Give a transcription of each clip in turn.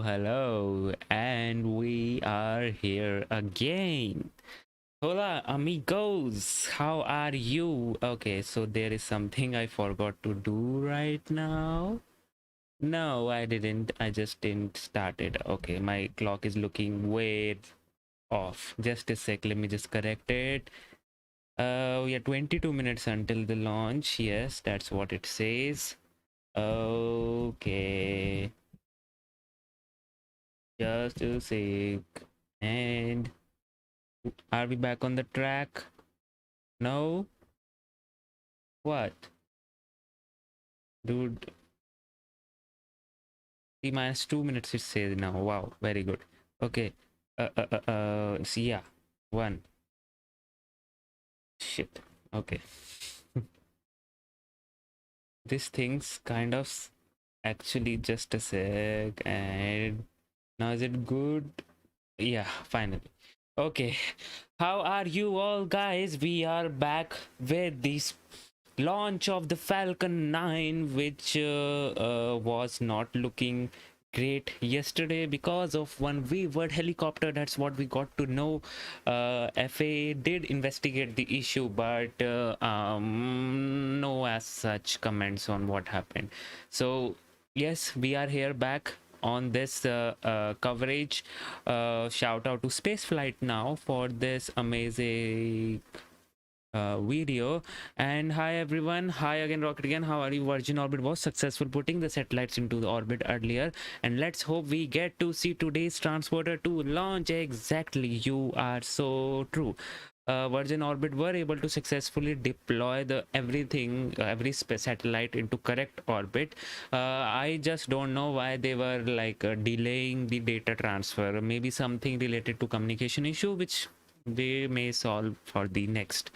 Hello, and we are here again. Hola, amigos, how are you? Okay, so there is something I forgot to do right now. No, I didn't. I just didn't start it. Okay, my clock is looking way off. Just a sec, let me just correct it. We are 22 minutes until the launch. Yes, that's what it says. Okay. Just a sec. And are we back on the track? No? What? Dude. T minus 2 minutes it says now. Wow, very good. Okay. See, yeah. 1. Shit. Okay. This thing's kind of actually just a sec. And now is it good? Yeah, finally. Okay. How are you all, guys? We are back with this launch of the Falcon 9, which was not looking great yesterday because of one wayward helicopter. That's what we got to know. FAA did investigate the issue, but no as such comments on what happened. So yes, we are here back on this coverage. Shout out to Spaceflight Now for this amazing video. And hi everyone, hi again, Rocket again. How are you? Virgin Orbit was successful putting the satellites into the orbit earlier, and let's hope we get to see today's Transporter-2 launch. Exactly, you are so true. Virgin Orbit were able to successfully deploy the every satellite into correct orbit. I just don't know why they were like delaying the data transfer. Maybe something related to communication issue, which they may solve for the next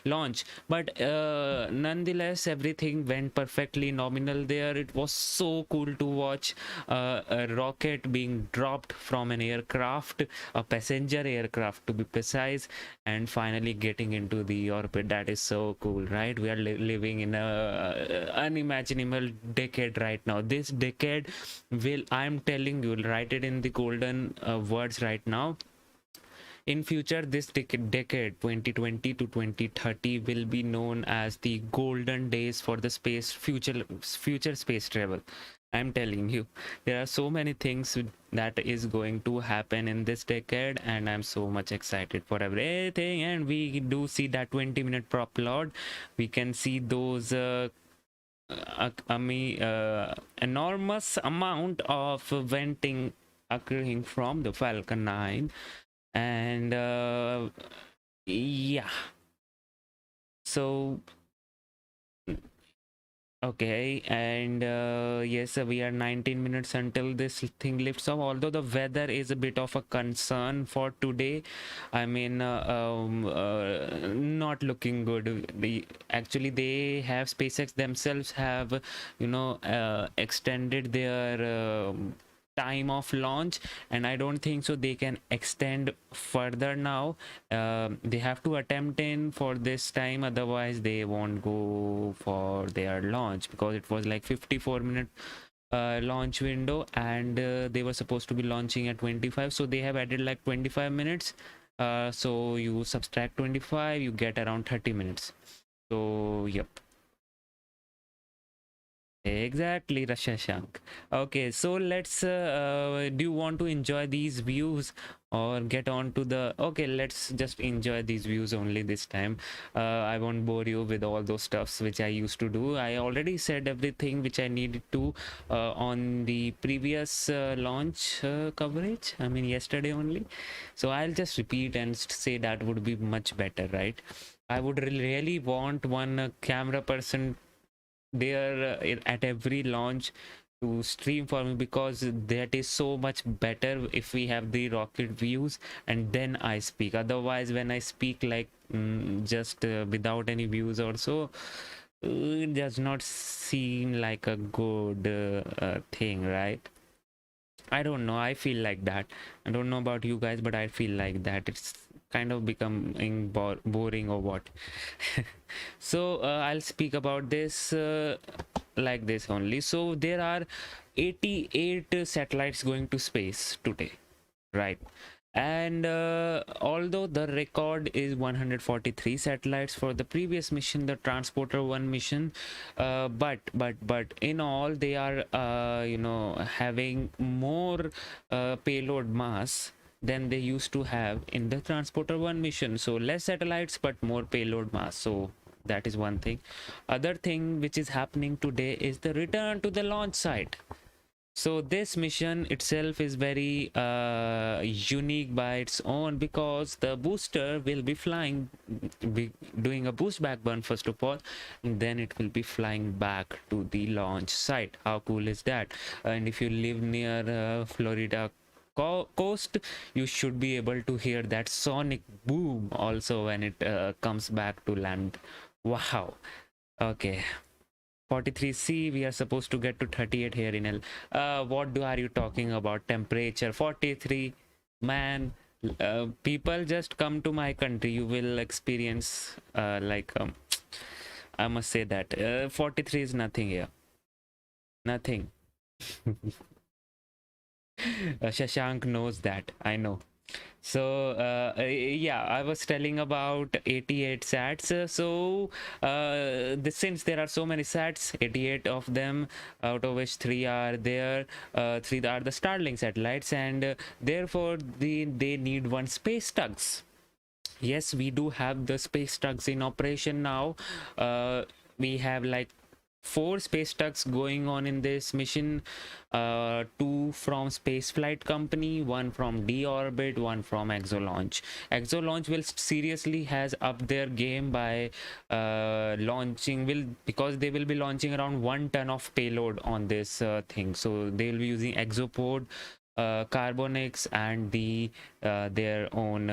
launch. But nonetheless, everything went perfectly nominal there. It was so cool to watch a rocket being dropped from an aircraft, a passenger aircraft to be precise, and finally getting into the orbit. That is so cool, right? We are living in a unimaginable decade right now. This decade will, I'm telling you, write it in the golden words right now. In future, this decade 2020 to 2030 will be known as the golden days for the future space travel. I'm telling you, there are so many things that is going to happen in this decade, and I'm so much excited for everything. And we do see that 20-minute prop load. We can see those enormous amount of venting occurring from the Falcon 9. And yeah, so okay. And yes, we are 19 minutes until this thing lifts off, although the weather is a bit of a concern for today. I mean, not looking good. Actually, they have, SpaceX themselves have, extended their time of launch, and I don't think so they can extend further now. They have to attempt in for this time, otherwise they won't go for their launch, because it was like 54-minute launch window, and they were supposed to be launching at 25, so they have added like 25 minutes. So you subtract 25, you get around 30 minutes. So yep. Exactly, Rashashank. Okay, so let's. Do you want to enjoy these views or get on to the? Okay, let's just enjoy these views only this time. I won't bore you with all those stuffs which I used to do. I already said everything which I needed to on the previous launch coverage. I mean, yesterday only. So I'll just repeat and say that would be much better, right? I would really want one camera person there at every launch to stream for me, because that is so much better if we have the rocket views and then I speak. Otherwise, when I speak like just without any views or so, it does not seem like a good thing, right? I don't know, I feel like that. I don't know about you guys, but I feel like that it's kind of becoming boring or what. So I'll speak about this like this only. So there are 88 satellites going to space today, right? And although the record is 143 satellites for the previous mission, the Transporter-1 mission, but in all they are having more payload mass than they used to have in the Transporter-1 mission. So less satellites but more payload mass. So that is one thing. Other thing which is happening today is the return to the launch site. So this mission itself is very unique by its own, because the booster will be flying, be doing a boost back burn first of all, and then it will be flying back to the launch site. How cool is that? And if you live near Florida coast, you should be able to hear that sonic boom also when it comes back to land. Wow. Okay. 43C, we are supposed to get to 38 here in L. What are you talking about? Temperature 43, man. People just come to my country, you will experience I must say that 43 is nothing here, nothing. Shashank knows that, I know. So yeah, I was telling about 88 sats. Since there are so many sats, 88 of them, out of which 3 are there, 3 are the Starlink satellites, and therefore they need one space tugs. Yes, we do have the space tugs in operation now. We have like 4 space tugs going on in this mission, 2 from spaceflight company, 1 from D-Orbit, 1 from Exolaunch. Exolaunch will seriously has up their game by because they will be launching around 1 ton of payload on this thing. So they will be using Exopod, Carbonix, and their own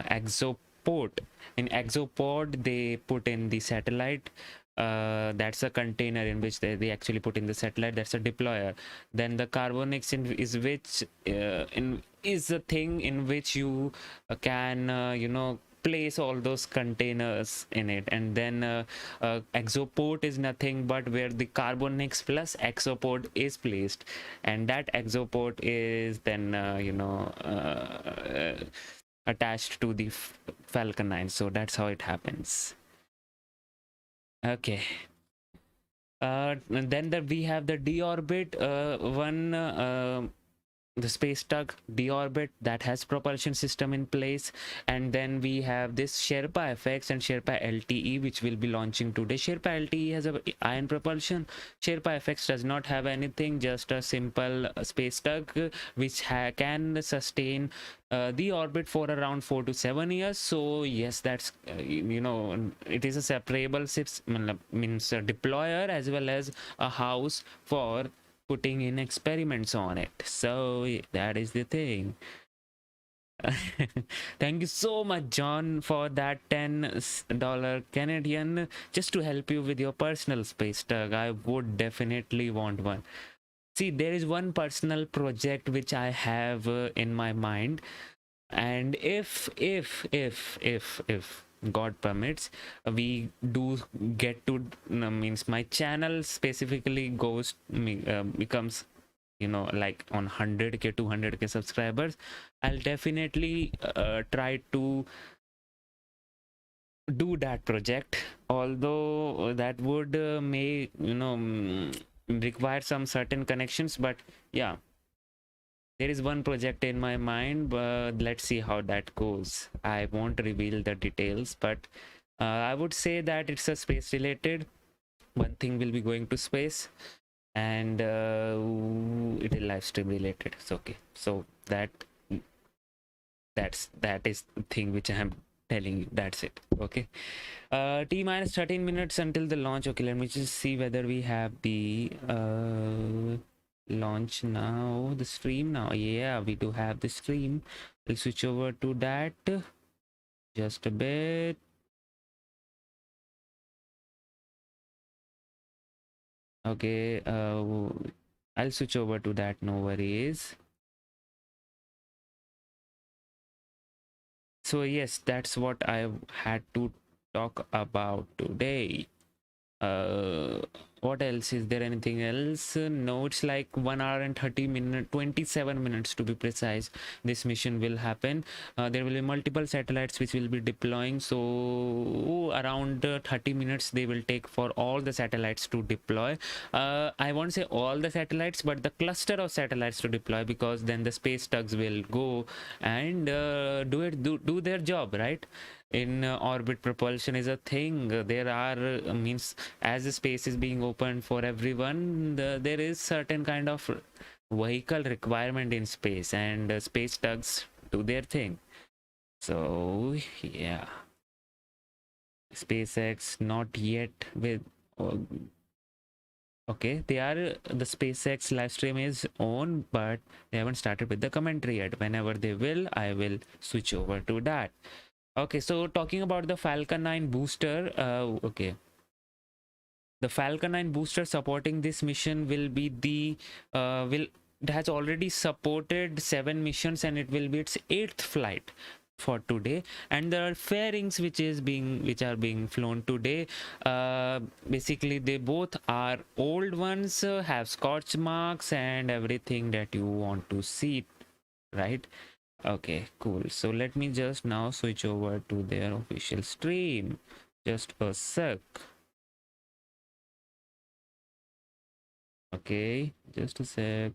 Exopod. In Exopod they put in the satellite. That's a container in which they actually put in the satellite. That's a deployer. Then the Carbonix is a thing in which you can place all those containers in it. And then Exoport is nothing but where the Carbonix plus Exopod is placed, and that Exoport is then attached to the Falcon 9. So that's how it happens. Okay. And then we have the D-Orbit one, the space tug D-Orbit that has propulsion system in place. And then we have this Sherpa FX and Sherpa LTE, which will be launching today. Sherpa LTE has a ion propulsion. Sherpa FX does not have anything, just a simple space tug which can sustain the orbit for around 4 to 7 years. So yes, that's it is a separable means a deployer as well as a house for putting in experiments on it. So that is the thing. Thank you so much, John, for that $10 Canadian, just to help you with your personal space tug. I would definitely want one. see, there is one personal project which I have in my mind, and if God permits, we do get to means my channel specifically goes becomes, you know, like on 100k 200k subscribers, I'll definitely try to do that project, although that would may, you know, require some certain connections, but yeah, there is one project in my mind, but let's see how that goes. I won't reveal the details, but I would say that it's a space related. One thing will be going to space, and it is live stream related. It's okay. So that is the thing which I am telling you. That's it. Okay. T minus 13 minutes until the launch. Okay, let me just see whether we have the launch now, the stream now. Yeah, we do have the stream. We'll switch over to that just a bit. Okay, I'll switch over to that, no worries. So yes, that's what I had to talk about today. What else? Is there anything else? No, it's like 1 hour and 30 minutes, 27 minutes to be precise. This mission will happen. There will be multiple satellites which will be deploying, so around 30 minutes they will take for all the satellites to deploy. I won't say all the satellites, but the cluster of satellites to deploy, because then the space tugs will go and do their job, right? In orbit, propulsion is a thing. There are means, as the space is being opened for everyone, there is certain kind of vehicle requirement in space, and space tugs do their thing. So yeah, SpaceX not yet with okay, they are the SpaceX live stream is on, but they haven't started with the commentary yet. Whenever they will, I will switch over to that. Okay, so talking about the Falcon 9 booster, okay. The Falcon 9 booster supporting this mission will be the, it has already supported 7 missions, and it will be its 8th flight for today. And there are fairings which are being flown today. Basically, they both are old ones, have scorch marks and everything that you want to see, right? Okay, cool. So let me just now switch over to their official stream. Just a sec. Okay, just a sec.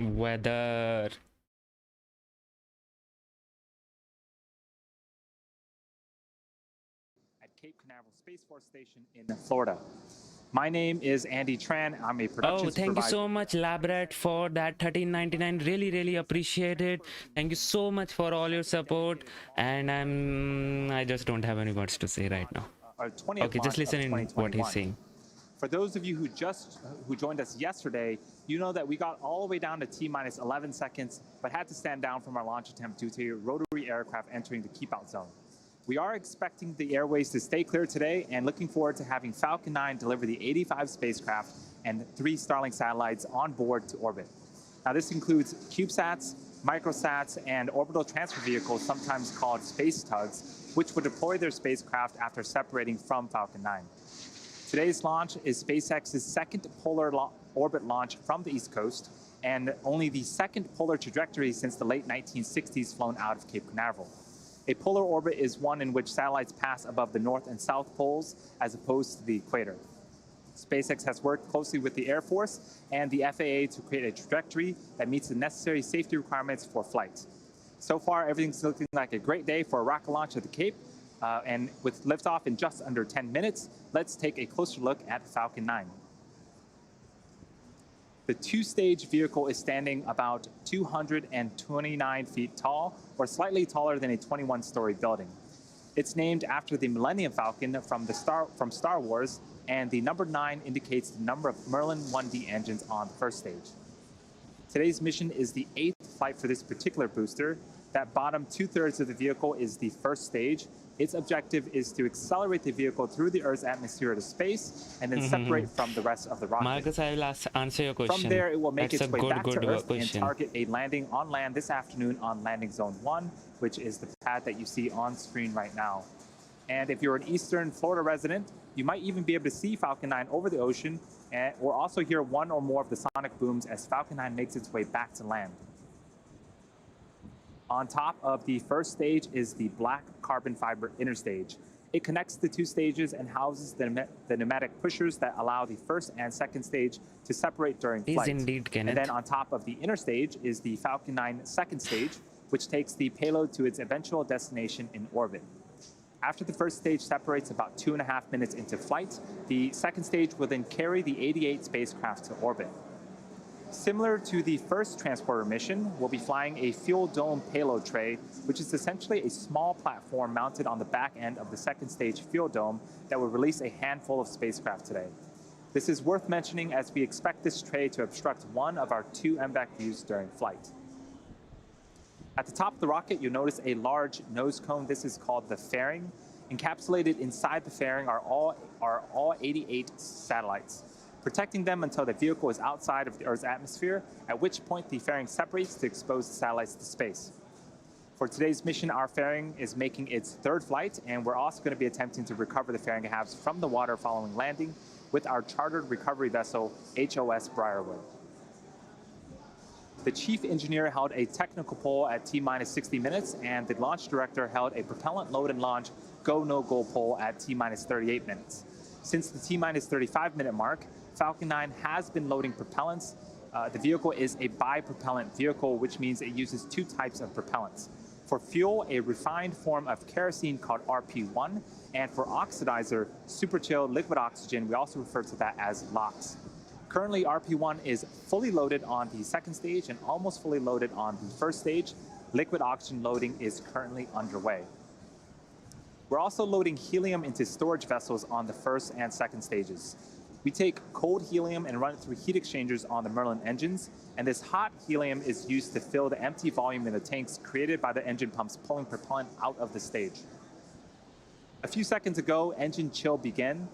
Weather. At Cape Canaveral Space Force Station in Florida. My name is Andy Tran. I'm a production Oh, thank you so much, Labrat, for that 13.99. Really appreciate it. Thank you so much for all your support. And I just don't have any words to say right now. Our 20th Okay, just listen in what he's saying. For those of you who joined us yesterday, you know that we got all the way down to T minus 11 seconds, but had to stand down from our launch attempt due to rotary aircraft entering the keep out zone. We are expecting the airways to stay clear today, and looking forward to having Falcon 9 deliver the 85 spacecraft and 3 Starlink satellites on board to orbit. Now, this includes CubeSats, microsats, and orbital transfer vehicles, sometimes called space tugs, which will deploy their spacecraft after separating from Falcon 9. Today's launch is SpaceX's second polar orbit launch from the East Coast, and only the second polar trajectory since the late 1960s flown out of Cape Canaveral. A polar orbit is one in which satellites pass above the North and South poles as opposed to the equator. SpaceX has worked closely with the Air Force and the FAA to create a trajectory that meets the necessary safety requirements for flight. So far, everything's looking like a great day for a rocket launch at the Cape. And with liftoff in just under 10 minutes, let's take a closer look at Falcon 9. The two-stage vehicle is standing about 229 feet tall, or slightly taller than a 21-story building. It's named after the Millennium Falcon from Star Wars, and the number 9 indicates the number of Merlin 1D engines on the first stage. Today's mission is the 8th flight for this particular booster. That bottom 2/3 of the vehicle is the first stage. Its objective is to accelerate the vehicle through the Earth's atmosphere to space and then separate from the rest of the rocket. Marcus, I will answer your question. From there, it will make That's its a way good, back to good Earth question. and target a landing on land this afternoon on landing zone 1, which is the pad that you see on screen right now. And if you're an Eastern Florida resident, you might even be able to see Falcon 9 over the ocean or also hear one or more of the sonic booms as Falcon 9 makes its way back to land. On top of the first stage is the black carbon fiber interstage. It connects the two stages and houses the pneumatic pushers that allow the first and second stage to separate during flight. Indeed, Kenneth. And then on top of the interstage is the Falcon 9 second stage, which takes the payload to its eventual destination in orbit. After the first stage separates about 2.5 minutes into flight, the second stage will then carry the 88 spacecraft to orbit. Similar to the first transporter mission, we'll be flying a fuel dome payload tray, which is essentially a small platform mounted on the back end of the second stage fuel dome that will release a handful of spacecraft today. This is worth mentioning as we expect this tray to obstruct one of our 2 MVAC views during flight. At the top of the rocket, you'll notice a large nose cone. This is called the fairing. Encapsulated inside the fairing are all 88 satellites, protecting them until the vehicle is outside of the Earth's atmosphere, at which point the fairing separates to expose the satellites to space. For today's mission, our fairing is making its 3rd flight, and we're also going to be attempting to recover the fairing halves from the water following landing with our chartered recovery vessel, HOS Briarwood. The chief engineer held a technical poll at T-minus 60 minutes, and the launch director held a propellant load and launch go-no-go poll at T-minus 38 minutes. Since the T-minus 35-minute mark, Falcon 9 has been loading propellants. The vehicle is a bipropellant vehicle, which means it uses 2 types of propellants. For fuel, a refined form of kerosene called RP1, and for oxidizer, super chilled liquid oxygen, we also refer to that as LOX. Currently, RP1 is fully loaded on the second stage and almost fully loaded on the first stage. Liquid oxygen loading is currently underway. We're also loading helium into storage vessels on the first and second stages. We take cold helium and run it through heat exchangers on the Merlin engines, and this hot helium is used to fill the empty volume in the tanks created by the engine pumps pulling propellant out of the stage. A few seconds ago, engine chill began.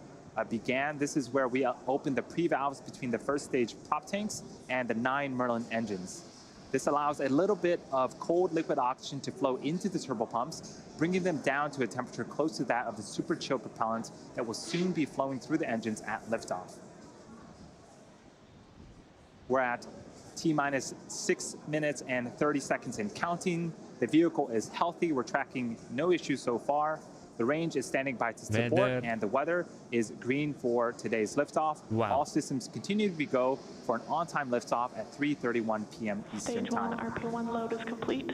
This is where we opened the pre-valves between the first stage top tanks and the 9 Merlin engines. This allows a little bit of cold liquid oxygen to flow into the turbopumps, bringing them down to a temperature close to that of the super chill propellant that will soon be flowing through the engines at liftoff. We're at T-minus 6 minutes and 30 seconds and counting. The vehicle is healthy. We're tracking no issues so far. The range is standing by to support, and the weather is green for today's liftoff. Wow. All systems continue to go for an on-time liftoff at 3:31 p.m. Eastern Stage 1 Time. RP1 load is complete.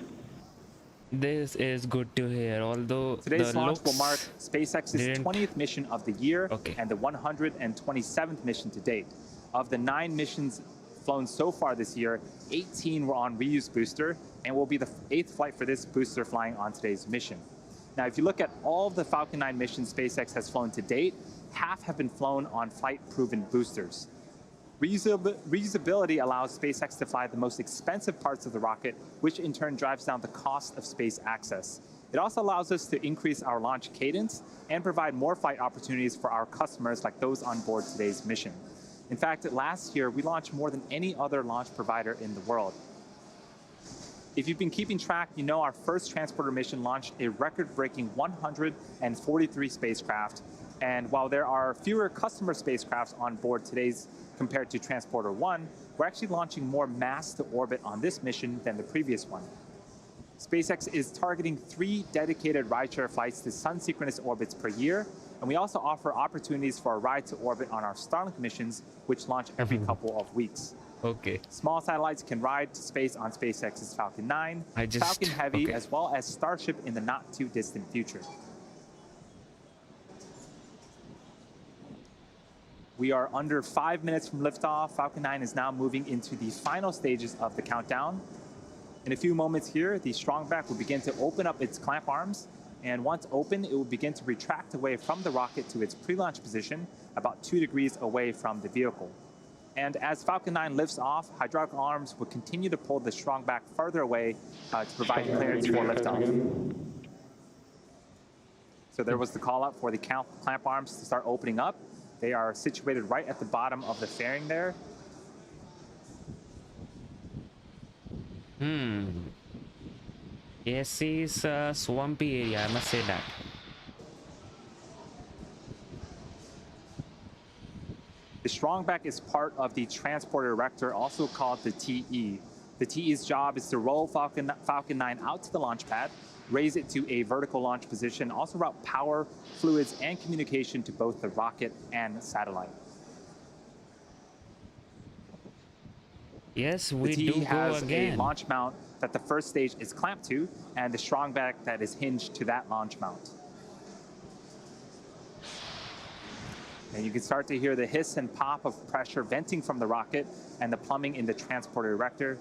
This is good to hear, although Today's the launch will looks mark SpaceX's didn't- 20th mission of the year Okay. and the 127th mission to date. Of the 9 missions flown so far this year, 18 were on reuse booster, and will be the 8th flight for this booster flying on today's mission. Now, if you look at all of the Falcon 9 missions SpaceX has flown to date, half have been flown on flight-proven boosters. Reusability allows SpaceX to fly the most expensive parts of the rocket, which in turn drives down the cost of space access. It also allows us to increase our launch cadence and provide more flight opportunities for our customers like those on board today's mission. In fact, last year, we launched more than any other launch provider in the world. If you've been keeping track, you know our first transporter mission launched a record-breaking 143 spacecraft. And while there are fewer customer spacecrafts on board today's compared to Transporter-1, we're actually launching more mass to orbit on this mission than the previous one. SpaceX is targeting 3 dedicated rideshare flights to sun-synchronous orbits per year, and we also offer opportunities for a ride to orbit on our Starlink missions, which launch every couple of weeks. Okay. Small satellites can ride to space on SpaceX's Falcon 9, Falcon Heavy, okay. as well as Starship in the not-too-distant future. We are under 5 minutes from liftoff. Falcon 9 is now moving into the final stages of the countdown. In a few moments here, the strongback will begin to open up its clamp arms. And once open, it will begin to retract away from the rocket to its pre-launch position, about 2 degrees away from the vehicle. And as Falcon 9 lifts off, hydraulic arms will continue to pull the strong back further away to provide clearance for liftoff. So there was the call out for the clamp arms to start opening up. They are situated right at the bottom of the fairing there. Yes, it's a swampy area, I must say that. The strongback is part of the transporter erector, also called the TE. The TE's job is to roll Falcon 9 out to the launch pad, raise it to a vertical launch position, also route power, fluids, and communication to both the rocket and satellite. Yes, we the do TE go has again. a launch mount that the first stage is clamped to, and the strongback that is hinged to that launch mount. And you can start to hear the hiss and pop of pressure venting from the rocket and the plumbing in the transporter erector.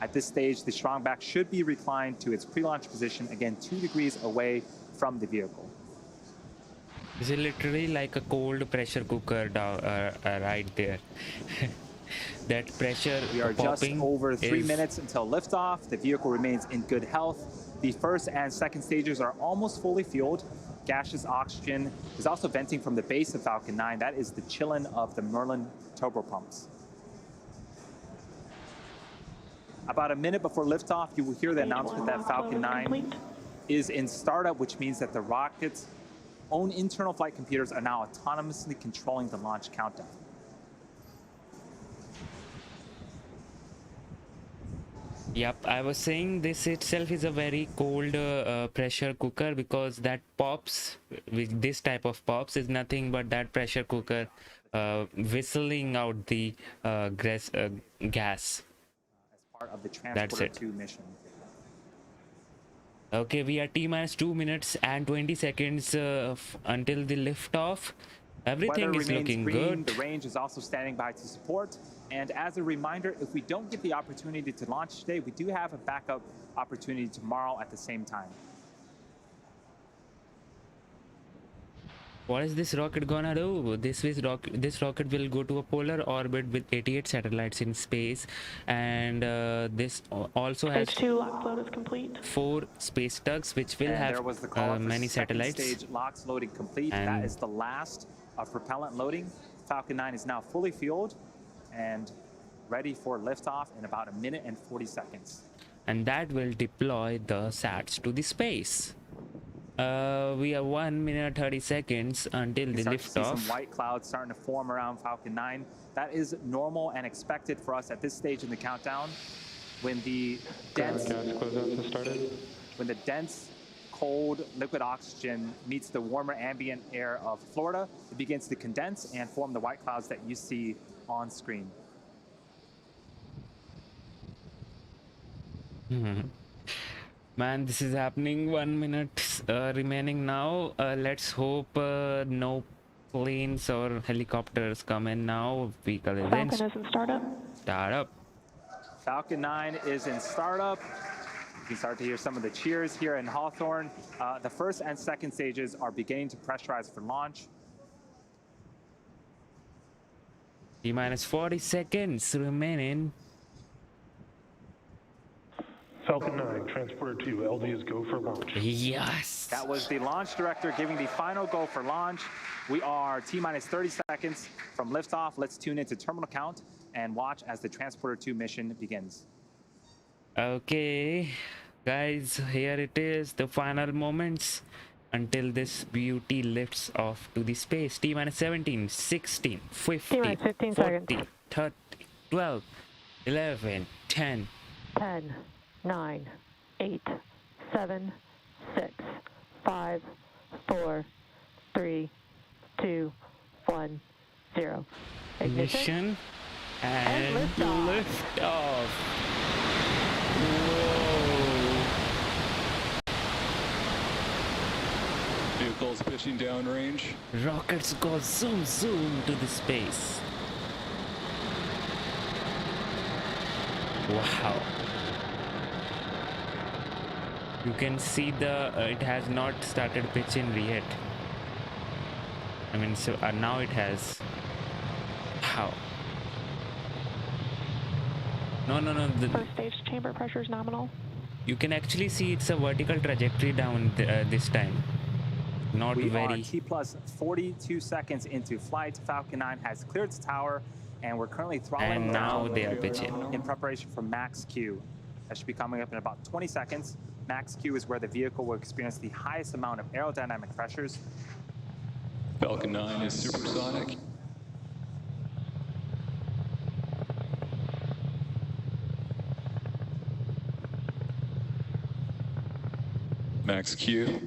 At this stage, the strongback should be reclined to its pre-launch position, again 2 degrees away from the vehicle. Is it literally like a cold pressure cooker right there? That pressure We are just over 3 is... minutes until liftoff. The vehicle remains in good health. The first and second stages are almost fully fueled. Gaseous oxygen is also venting from the base of Falcon 9. That is the chillin of the Merlin turbopumps. About a minute before liftoff, you will hear the announcement that Falcon 9 is in startup, which means that the rocket's own internal flight computers are now autonomously controlling the launch countdown. Yep, I was saying this itself is a very cold pressure cooker, because that pops, with this type of pops, is nothing but that pressure cooker whistling out the gas. As part of the Transporter-2 mission. Okay, we are T-minus 2 minutes and 20 seconds until the liftoff. Everything Weather is remains looking green. good. The range is also standing by to support. And as a reminder, if we don't get the opportunity to launch today, we do have a backup opportunity tomorrow at the same time. What is this rocket gonna do? This rocket will go to a polar orbit with 88 satellites in space, and this also has Stage 2 lock load is complete. 4 space tugs, which will And have there was the call many for second satellites. stage LOX loading complete. And that is the last of propellant loading. Falcon 9 is now fully fueled and ready for liftoff in about a minute and 40 seconds. And that will deploy the sats to the space. We have 1 minute 30 seconds until the liftoff. Some white clouds starting to form around Falcon 9. That is normal and expected for us at this stage in the countdown. When the dense, cold liquid oxygen meets the warmer ambient air of Florida, it begins to condense and form the white clouds that you see on screen. Man, this is happening. 1 minute remaining now. Let's hope no planes or helicopters come in now. Vehicle is Falcon is in startup. Startup. Falcon 9 is in startup. You can start to hear some of the cheers here in Hawthorne. The first and second stages are beginning to pressurize for launch. T-minus 40 seconds remaining. Falcon 9, Transporter-2, LD is go for launch. Yes! That was the launch director giving the final go for launch. We are T-minus 30 seconds from liftoff. Let's tune into terminal count and watch as the Transporter-2 mission begins. Okay, guys, here it is, the final moments until this beauty lifts off to the space. T-minus 17, 16, 15, 15 40, seconds. 30, 12, 11, 10. 10, 9, 8, 7, 6, 5, 4, 3, 2, 1, 0. Ignition and liftoff. liftoff. Whoa. Vehicles pitching downrange. Rockets go zoom zoom to the space. Wow. You can see the it has not started pitching yet. I mean, so now it has. How? No, no, no. First stage chamber pressure is nominal. You can actually see it's a vertical trajectory down this time. Not We are very. T plus 42 seconds into flight. Falcon 9 has cleared its tower, and we're currently throttling And now down they are pitching. in preparation for max Q. That should be coming up in about 20 seconds. Max Q is where the vehicle will experience the highest amount of aerodynamic pressures. Falcon 9 is supersonic. Max Q.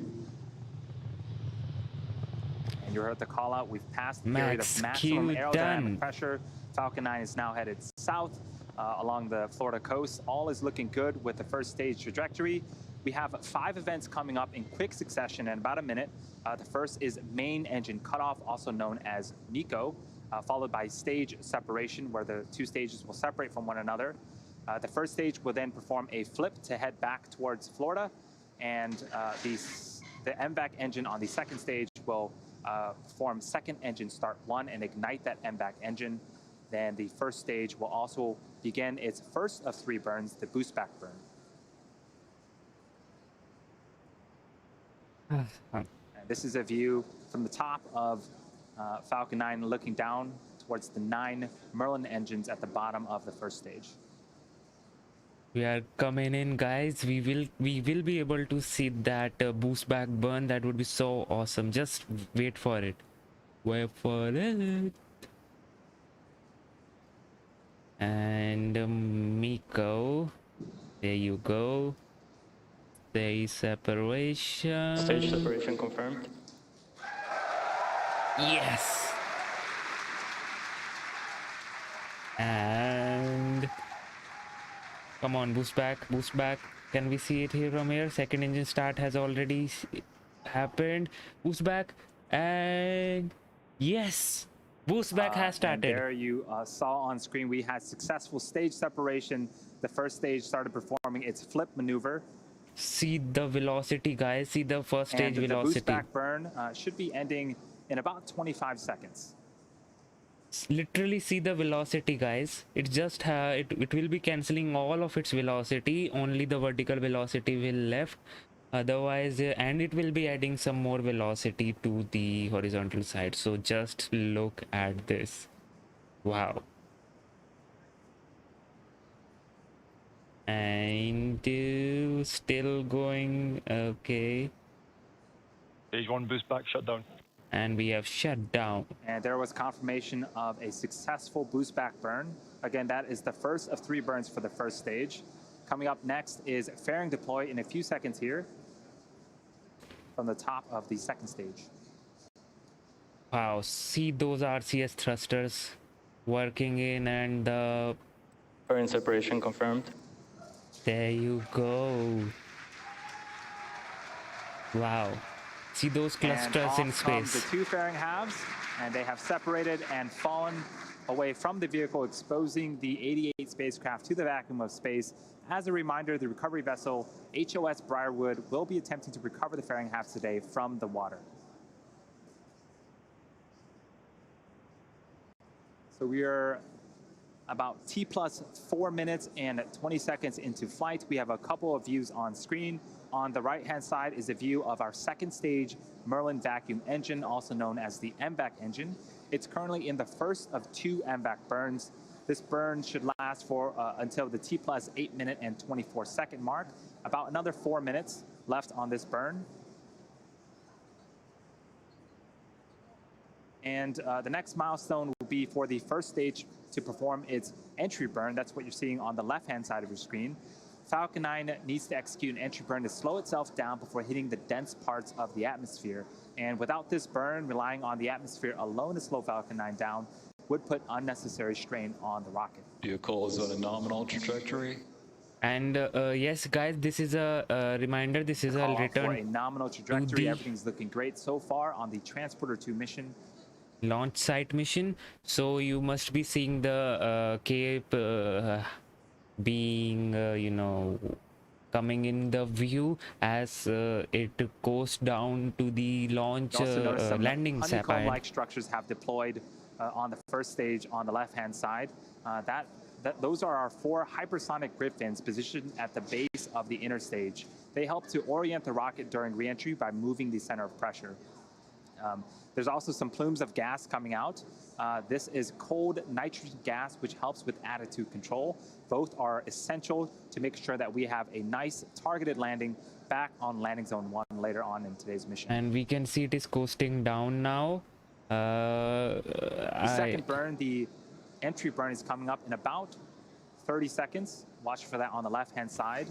And you heard the call out. We've passed the period Max of maximum Q aerodynamic done. pressure. Falcon 9 is now headed south along the Florida coast. All is looking good with the first stage trajectory. We have 5 events coming up in quick succession in about a minute. The first is main engine cutoff, also known as MECO, followed by stage separation, where the 2 stages will separate from one another. The first stage will then perform a flip to head back towards Florida, and the MVAC engine on the second stage will perform second engine start 1 and ignite that MVAC engine. Then the first stage will also begin its first of 3 burns, the boost back burn. And this is a view from the top of Falcon 9 looking down towards the 9 Merlin engines at the bottom of the first stage. We are coming in, guys. We will be able to see that boost back burn. That would be so awesome. Just wait for it. Wait for it. And Miko, there you go. Stage separation. Stage separation confirmed. Yes. And come on, boost back, boost back. Can we see it here from here? Second engine start has already happened. Boost back, and yes, boost back has started. And there you saw on screen we had successful stage separation. The first stage started performing its flip maneuver. See the velocity, guys. See the first stage and velocity. The boost back burn should be ending in about 25 seconds. Literally see the velocity, guys. It just it will be cancelling all of its velocity. Only the vertical velocity will left. Otherwise, and it will be adding some more velocity to the horizontal side. So just look at this. Wow. And still going. Okay. Stage 1 boost back shut down. And we have shut down. And there was confirmation of a successful boost back burn. Again, that is the first of 3 burns for the first stage. Coming up next is fairing deploy in a few seconds here from the top of the second stage. Wow, see those RCS thrusters working in, and the Fairing separation confirmed. there you go. Wow. See those clusters in and space. the 2 fairing halves, and they have separated and fallen away from the vehicle, exposing the 88 spacecraft to the vacuum of space. As a reminder, the recovery vessel HOS Briarwood will be attempting to recover the fairing halves today from the water. So we are about T plus 4 minutes and 20 seconds into flight. We have a couple of views on screen. On the right-hand side is a view of our second stage Merlin vacuum engine, also known as the MVAC engine. It's currently in the first of 2 MVAC burns. This burn should last for until the T plus 8 minute and 24 second mark. About another 4 minutes left on this burn. And the next milestone will be for the first stage to perform its entry burn. That's what you're seeing on the left-hand side of your screen. Falcon 9 needs to execute an entry burn to slow itself down before hitting the dense parts of the atmosphere. And without this burn, relying on the atmosphere alone to slow Falcon 9 down would put unnecessary strain on the rocket. Vehicle is on a nominal trajectory. And yes, guys, this is a reminder. This is a For a return nominal trajectory. the Everything's looking great so far on the Transporter-2 mission. launch site mission. So you must be seeing the Cape being, coming in the view as it goes down to the launch You also notice some landing pad. honeycomb-like structures have deployed on the first stage on the left-hand side. Those are our 4 hypersonic Griffins positioned at the base of the inner stage. They help to orient the rocket during reentry by moving the center of pressure. There's also some plumes of gas coming out. This is cold nitrogen gas, which helps with attitude control. Both are essential to make sure that we have a nice targeted landing back on landing zone 1 later on in today's mission. And we can see it is coasting down now. The second burn, the entry burn, is coming up in about 30 seconds. Watch for that on the left-hand side.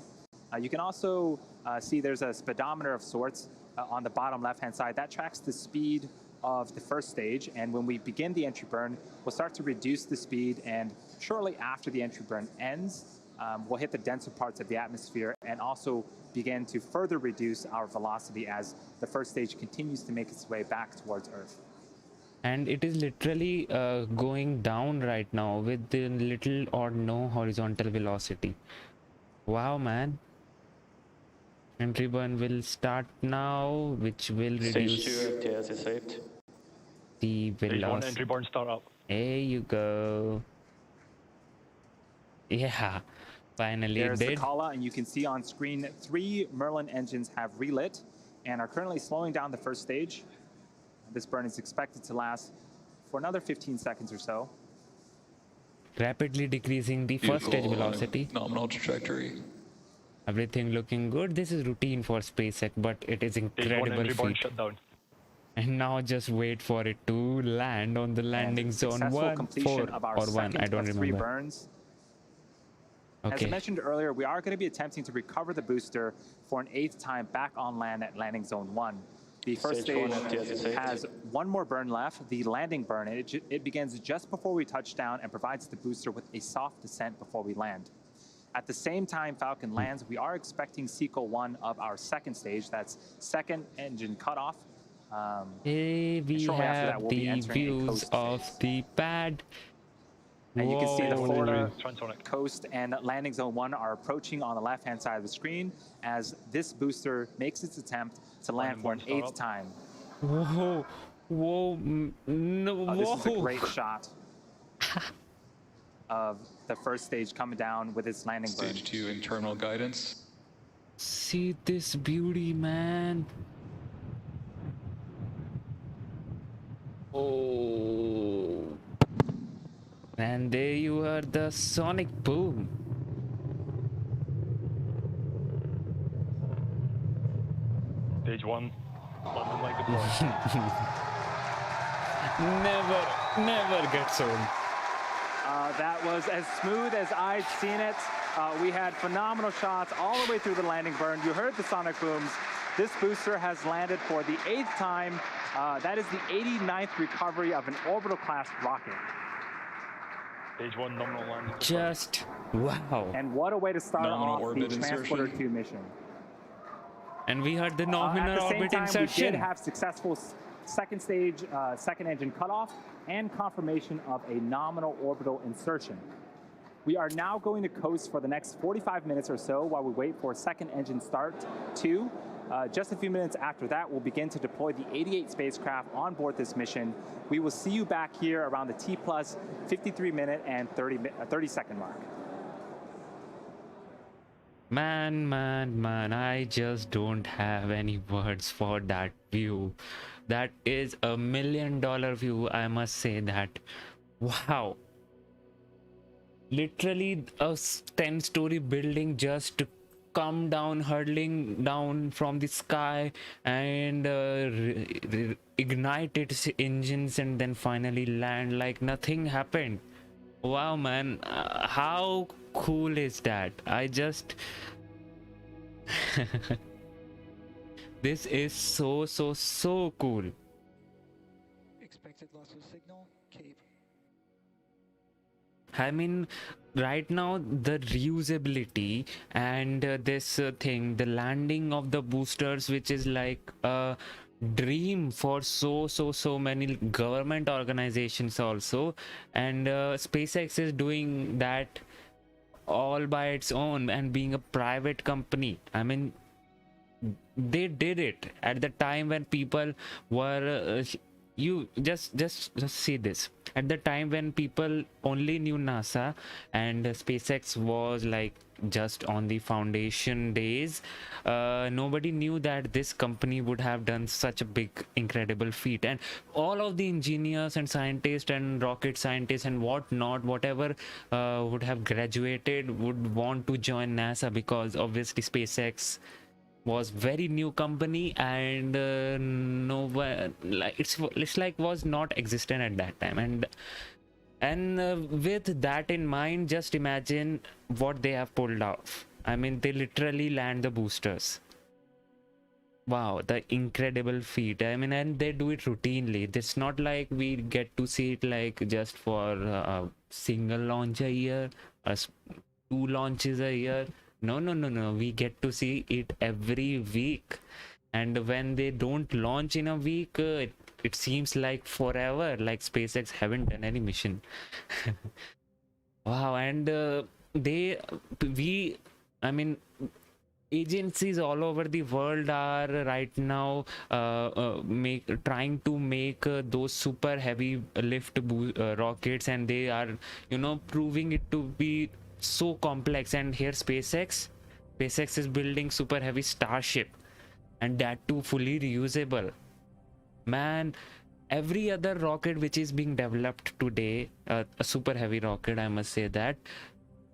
You can also see there's a speedometer of sorts on the bottom left-hand side. That tracks the speed of the first stage, and when we begin the entry burn, we'll start to reduce the speed, and shortly after the entry burn ends, we'll hit the denser parts of the atmosphere and also begin to further reduce our velocity as the first stage continues to make its way back towards Earth. And it is literally going down right now with the little or no horizontal velocity. Wow, man. Entry burn will start now, which will Stage reduce 2 FTS is saved. the Stage 1 velocity. entry burn start up. There you go. Yeah, finally There's it the did. Kala, and you can see on screen 3 Merlin engines have relit and are currently slowing down the first stage. This burn is expected to last for another 15 seconds or so. Rapidly decreasing the first stage Vehicle on a velocity. Nominal trajectory. Everything looking good. This is routine for SpaceX, but it is Stage 1 incredible entry burn feat. shut down. And now just wait for it to land on the landing And zone successful 1, completion 4 of our or 1. second I don't of 3 remember. burns. As I Okay. mentioned earlier, we are going to be attempting to recover the booster for an 8th time back on land at landing zone 1. The first Stage 1 stage FTS is saved. has 1 more burn left, the landing burn. It begins just before we touch down and provides the booster with a soft descent before we land. At the same time Falcon lands, we are expecting sequel 1 of our second stage. That's second engine cutoff. Here we shortly after that, have we'll be the entering a views coast of phase. the pad. And you can see the Whoa. Florida Transonic. coast and landing zone 1 are approaching on the left-hand side of the screen as this booster makes its attempt to land for an Landing burn 8th time. Whoa, whoa, no, This is a whoa. great shot of the first stage coming down with its landing burn. Stage 2 internal guidance. See this beauty, man. Oh. And there you are, the sonic boom. Stage 1. London like deployed. Never gets old. That was as smooth as I'd seen it. We had phenomenal shots all the way through the landing burn. You heard the sonic booms. This booster has landed for the 8th time. That is the 89th recovery of an orbital class rocket. Stage 1 nominal landing. Just wow. And what a way to start Nominal off the orbit insertion. Transporter-2 mission. And we heard the At nominal the same orbit time, insertion. we did have successful second stage, second engine cutoff, and confirmation of a nominal orbital insertion. We are now going to coast for the next 45 minutes or so while we wait for second engine start 2. Just a few minutes after that, we'll begin to deploy the 88 spacecraft on board this mission. We will see you back here around the T plus 53 minute and 30 second mark. Man, I just don't have any words for that view. That is $1 million view, I must say that. Wow. Literally a 10-story building just come down, hurtling down from the sky and ignite its engines and then finally land like nothing happened. Wow, man, how cool is that? I just this is so cool. Expected loss of signal, Cape. I mean, right now the reusability and this thing, the landing of the boosters, which is like a dream for so many government organizations also, and SpaceX is doing that all by its own, and being a private company. I mean, they did it at the time when people were you just see this, at the time when people only knew NASA, and SpaceX was like just on the foundation days. Nobody knew that this company would have done such a big incredible feat, and all of the engineers and scientists and rocket scientists and whatnot, whatever would have graduated, would want to join NASA, because obviously SpaceX was very new company, and no one, like it's like was not existent at that time. And with that in mind, just imagine what they have pulled off. I mean, they literally land the boosters. Wow, the incredible feat. I mean, and they do it routinely. It's not like we get to see it like just for a single launch a year, two launches a year. No. We get to see it every week. And when they don't launch in a week, it seems like forever, like SpaceX haven't done any mission. Wow. And I mean, agencies all over the world are right now trying to make those super heavy lift rockets, and they are, you know, proving it to be so complex. And here SpaceX is building super heavy Starship, and that too fully reusable. Man, every other rocket which is being developed today, a super heavy rocket, I must say, that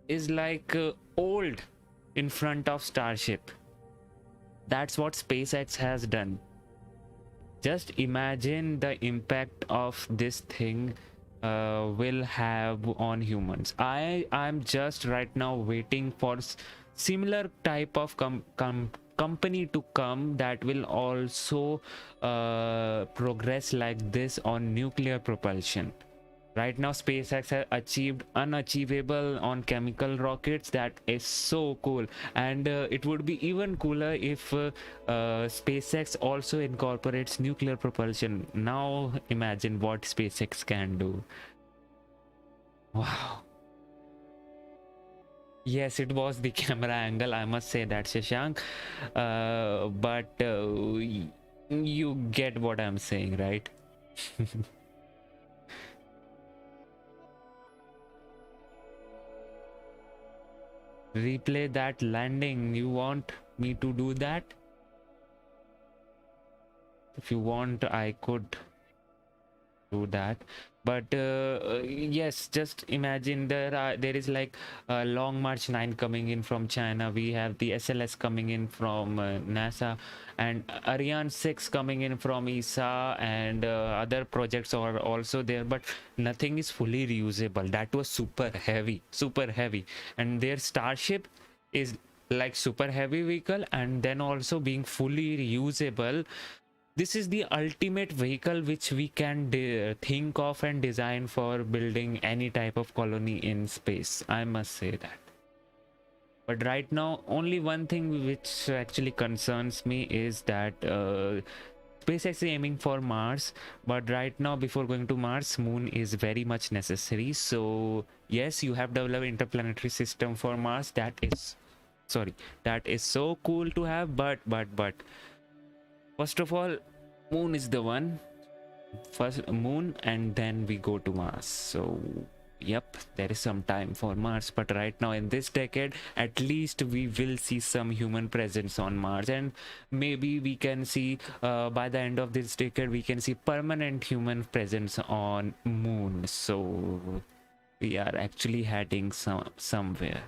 is like old in front of Starship. That's what SpaceX has done. Just imagine the impact of this thing will have on humans. I'm just right now waiting for similar type of company to come that will also progress like this on nuclear propulsion. Right now SpaceX has achieved unachievable on chemical rockets. That is so cool, and it would be even cooler if SpaceX also incorporates nuclear propulsion. Now imagine what SpaceX can do. Wow. Yes, it was the camera angle, I must say that, Shashank, but you get what I'm saying, right? Replay that landing. You want me to do that? If you want, I could do that, but yes, just imagine there is like Long March 9 coming in from China. We have the SLS coming in from NASA, and Ariane 6 coming in from ESA, and other projects are also there, but nothing is fully reusable. That was super heavy, and their Starship is like super heavy vehicle, and then also being fully reusable. This is the ultimate vehicle which we can think of and design for building any type of colony in space, I must say that. But right now, only one thing which actually concerns me is that SpaceX is aiming for Mars, but right now, before going to Mars, Moon is very much necessary. So yes, you have developed interplanetary system for Mars. That is so cool to have, but first of all, Moon is the one. First Moon, and then we go to Mars. So yep, there is some time for Mars, but right now in this decade, at least we will see some human presence on Mars, and maybe we can see by the end of this decade we can see permanent human presence on Moon. So we are actually heading somewhere.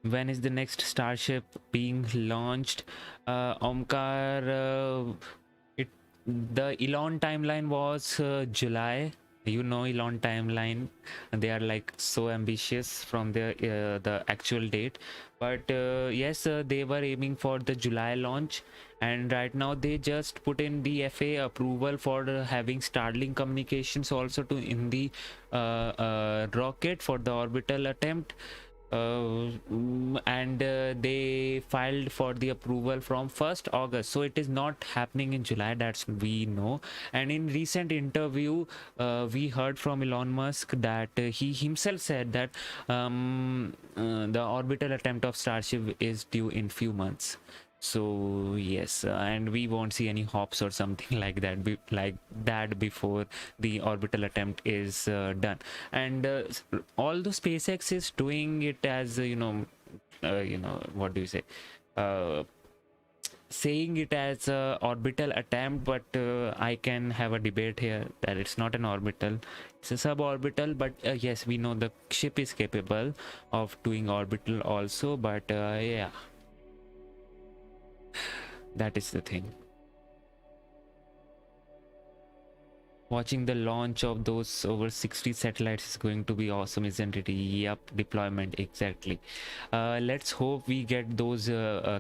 When is the next Starship being launched? Omkar, the Elon timeline was July. You know Elon timeline. They are like so ambitious from the actual date. But yes, they were aiming for the July launch. And right now they just put in the FAA approval for having Starlink communications also in the rocket for the orbital attempt. and they filed for the approval from 1st August, so it is not happening in July, that's we know. And in recent interview we heard from Elon Musk that he himself said that the orbital attempt of Starship is due in few months. So yes, and we won't see any hops or something like that before the orbital attempt is done. And although SpaceX is doing it as what do you say, saying it as a orbital attempt, but I can have a debate here that it's not an orbital, it's a suborbital. But yes, we know the ship is capable of doing orbital also, but yeah, that is the thing. Watching the launch of those over 60 satellites is going to be awesome, isn't it? Yep, deployment, exactly. Let's hope we get those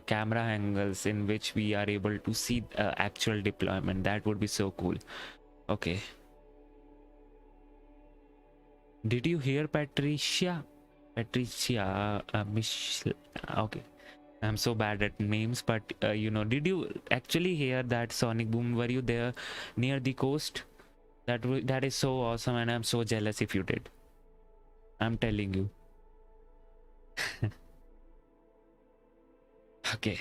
camera angles in which we are able to see actual deployment. That would be so cool. Okay. Did you hear Patricia? Okay. I'm so bad at names, but did you actually hear that sonic boom? Were you there near the coast? That is so awesome, and I'm so jealous if you did. I'm telling you. Okay.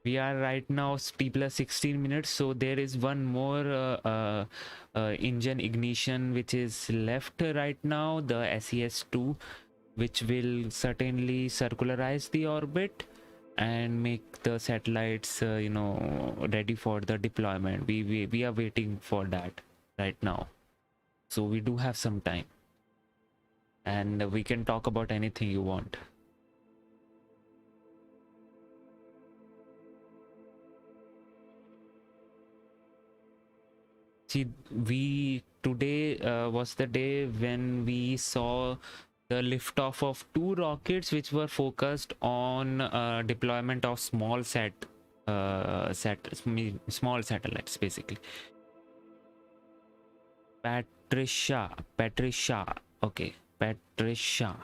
We are right now T+16 minutes, so there is one more engine ignition which is left right now, the SES-2, which will certainly circularize the orbit and make the satellites ready for the deployment. We are waiting for that right now, so we do have some time, and we can talk about anything you want. See, today was the day when we saw the liftoff of 2 rockets which were focused on deployment of small satellites, basically. Patricia, okay, Patricia.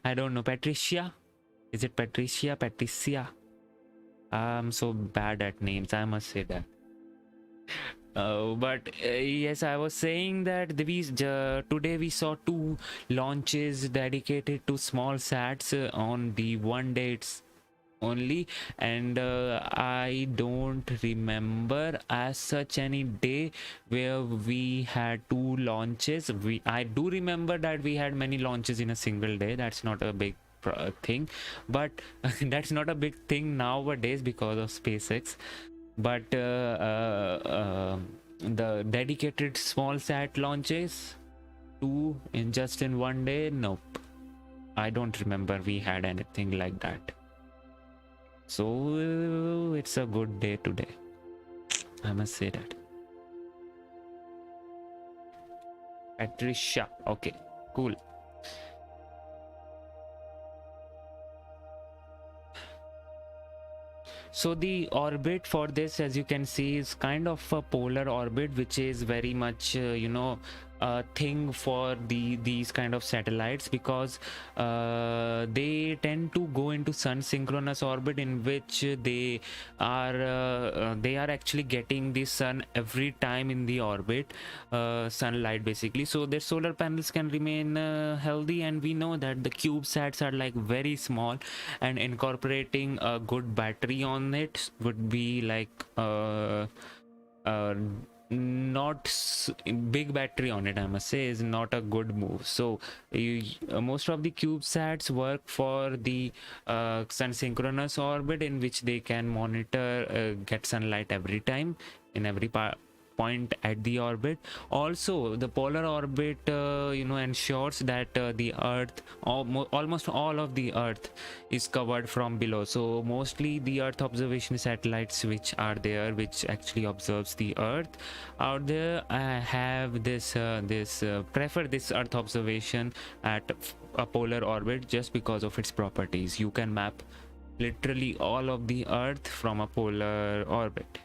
I don't know, Patricia, is it Patricia? I'm so bad at names, I must say that. But yes, I was saying that today we saw 2 launches dedicated to small sats on the one day only, and I don't remember as such any day where we had 2 launches. I do remember that we had many launches in a single day. That's not a big thing, but that's not a big thing nowadays because of SpaceX. But the dedicated small sat launches 2 in one day, nope, I don't remember we had anything like that. So it's a good day today, I must say that. Patricia, okay, cool. So the orbit for this, as you can see, is kind of a polar orbit, which is very much a thing for these kind of satellites, because they tend to go into sun synchronous orbit, in which they are actually getting the sun every time in the orbit, sunlight basically, so their solar panels can remain healthy. And we know that the CubeSats are like very small, and incorporating a good battery on it would be like not big battery on it, I must say, is not a good move. So most of the CubeSats work for the sun synchronous orbit, in which they can monitor get sunlight every time in every point at the orbit. Also, the polar orbit ensures that the earth, almost all of the earth, is covered from below. So mostly the earth observation satellites which are there, which actually observes the earth out there, have this prefer this earth observation at a polar orbit, just because of its properties. You can map literally all of the earth from a polar orbit.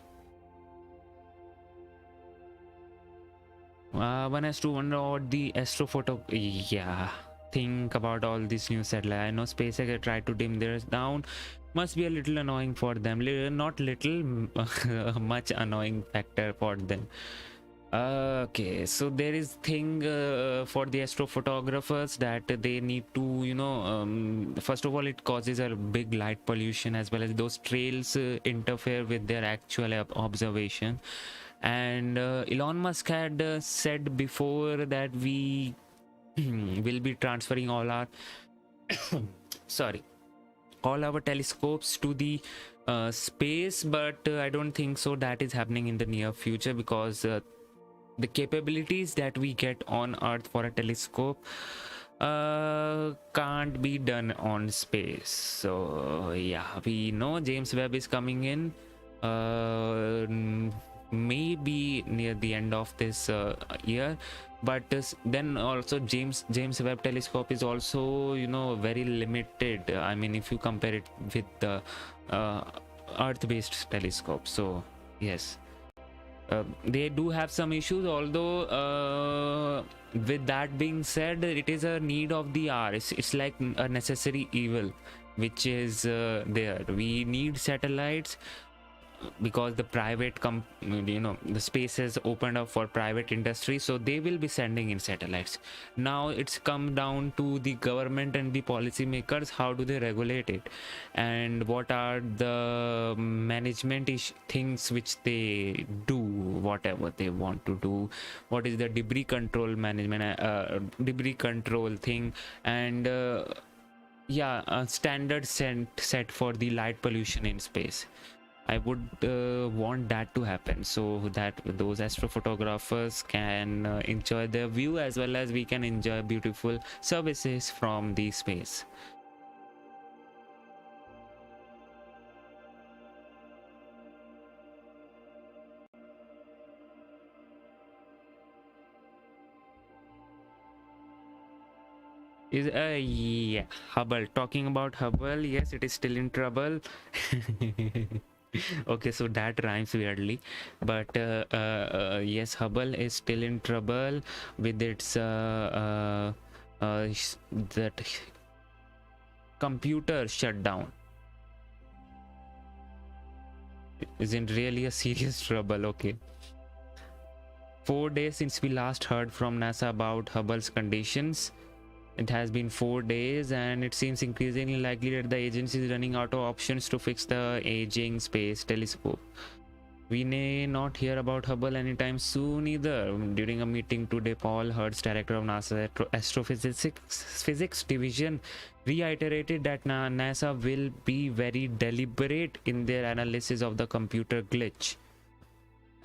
One has to wonder what the astrophoto. Yeah, think about all this news satellite. I know SpaceX tried to dim theirs down. Must be a little annoying for them. Not little, much annoying factor for them. Okay, so there is thing for the astrophotographers that they need to, first of all, it causes a big light pollution, as well as those trails interfere with their actual observation. And Elon Musk had said before that we will be transferring all our sorry, all our telescopes to the space, but I don't think so that is happening in the near future, because the capabilities that we get on Earth for a telescope can't be done on space. So yeah, we know James Webb is coming in maybe near the end of this year, but then also James Webb telescope is also very limited. I mean, if you compare it with the Earth based telescope. So yes, they do have some issues, although with that being said, it is a need of the hour. It's like a necessary evil which is there. We need satellites because the private the space has opened up for private industry, so they will be sending in satellites. Now it's come down to the government and the policy makers. How do they regulate it, and what are the management things which they do, whatever they want to do? What is the debris control management, debris control thing, and yeah, a standard set for the light pollution in space. I would want that to happen, so that those astrophotographers can enjoy their view, as well as we can enjoy beautiful services from the space. Is yeah, Hubble. Talking about Hubble, yes, it is still in trouble. Okay, so that rhymes weirdly, but yes, Hubble is still in trouble with its that computer shutdown. Isn't really a serious trouble. Okay, 4 days since we last heard from NASA about Hubble's conditions. It has been 4 days, and it seems increasingly likely that the agency is running out of options to fix the aging space telescope. We may not hear about Hubble anytime soon either. During a meeting today, Paul Hertz, director of NASA's Astrophysics Division, reiterated that NASA will be very deliberate in their analysis of the computer glitch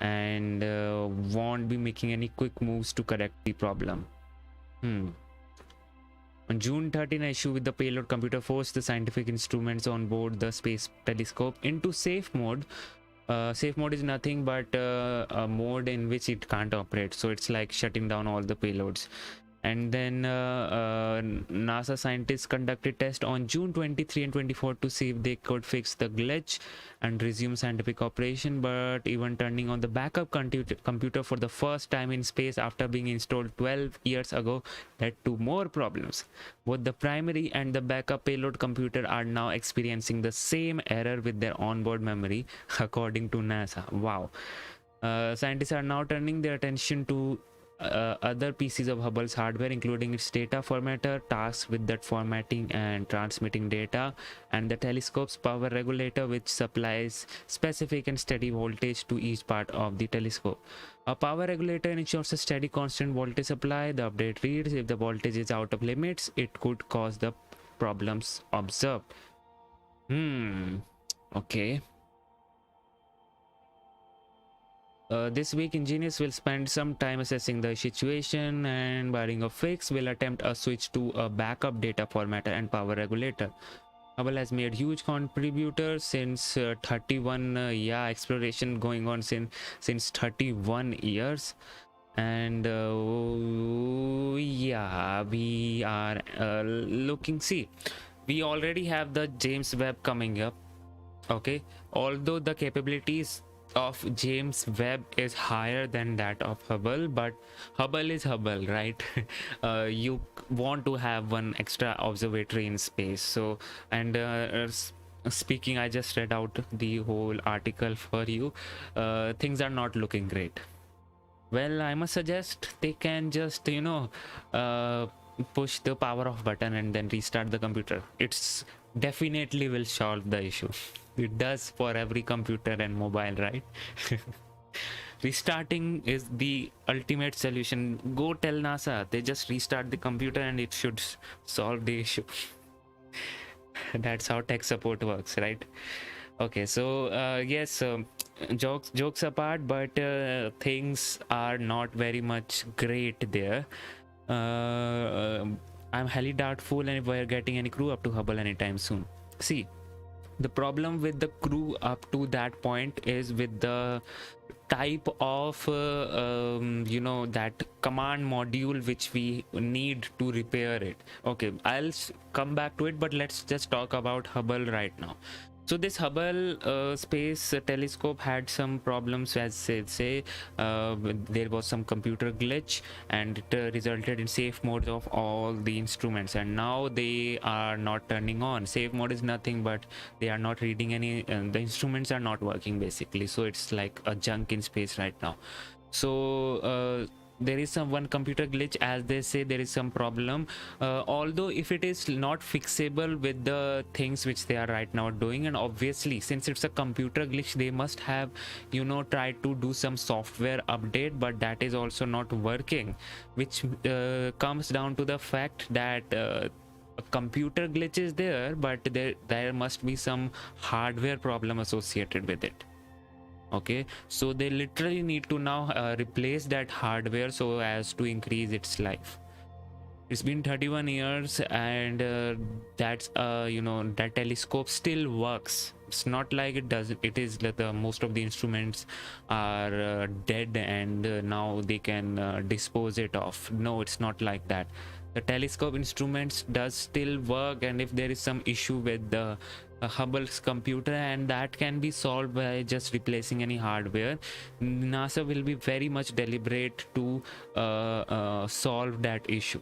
and won't be making any quick moves to correct the problem. On June 13, an issue with the payload computer forced the scientific instruments on board the space telescope into safe mode. Safe mode is nothing but a mode in which it can't operate, so it's like shutting down all the payloads. And then NASA scientists conducted tests on June 23 and 24 to see if they could fix the glitch and resume scientific operation, but even turning on the backup computer for the first time in space after being installed 12 years ago led to more problems. Both the primary and the backup payload computer are now experiencing the same error with their onboard memory, according to NASA. Wow. Scientists are now turning their attention to other pieces of Hubble's hardware, including its data formatter, tasks with that formatting and transmitting data, and the telescope's power regulator, which supplies specific and steady voltage to each part of the telescope. A power regulator ensures a steady constant voltage supply. The update reads, if the voltage is out of limits, it could cause the problems observed. Okay. This week, engineers will spend some time assessing the situation, and barring a fix, will attempt a switch to a backup data formatter and power regulator. Hubble has made huge contributors since 31 exploration going on since 31 years, and yeah, we are looking. See, we already have the James Webb coming up. Okay, although the capabilities of James Webb is higher than that of Hubble, but Hubble is Hubble, right? You want to have one extra observatory in space. So, and speaking, I just read out the whole article for you. Things are not looking great. Well, I must suggest they can just, push the power off button and then restart the computer. It's definitely will solve the issue. It does for every computer and mobile, right? Restarting is the ultimate solution. Go tell NASA, they just restart the computer and it should solve the issue. That's how tech support works, right? Okay, so yes, jokes apart, but things are not very much great there. I'm highly doubtful and we're getting any crew up to Hubble anytime soon. See, the problem with the crew up to that point is with the type of that command module which we need to repair it. Okay, I'll come back to it, but let's just talk about Hubble right now. So this Hubble space telescope had some problems, as they say. There was some computer glitch and it resulted in safe mode of all the instruments, and now they are not turning on. Safe mode is nothing but they are not reading any, the instruments are not working basically. So it's like a junk in space right now. So there is some one computer glitch, as they say. There is some problem, although if it is not fixable with the things which they are right now doing, and obviously since it's a computer glitch, they must have tried to do some software update, but that is also not working, which comes down to the fact that a computer glitch is there, but there must be some hardware problem associated with it. Okay, so they literally need to now replace that hardware so as to increase its life. It's been 31 years and that's that telescope still works. It's not like it doesn't. It is that most of the instruments are dead and now they can dispose it off. No, it's not like that. The telescope instruments does still work, and if there is some issue with the Hubble's computer, and that can be solved by just replacing any hardware, NASA will be very much deliberate to solve that issue.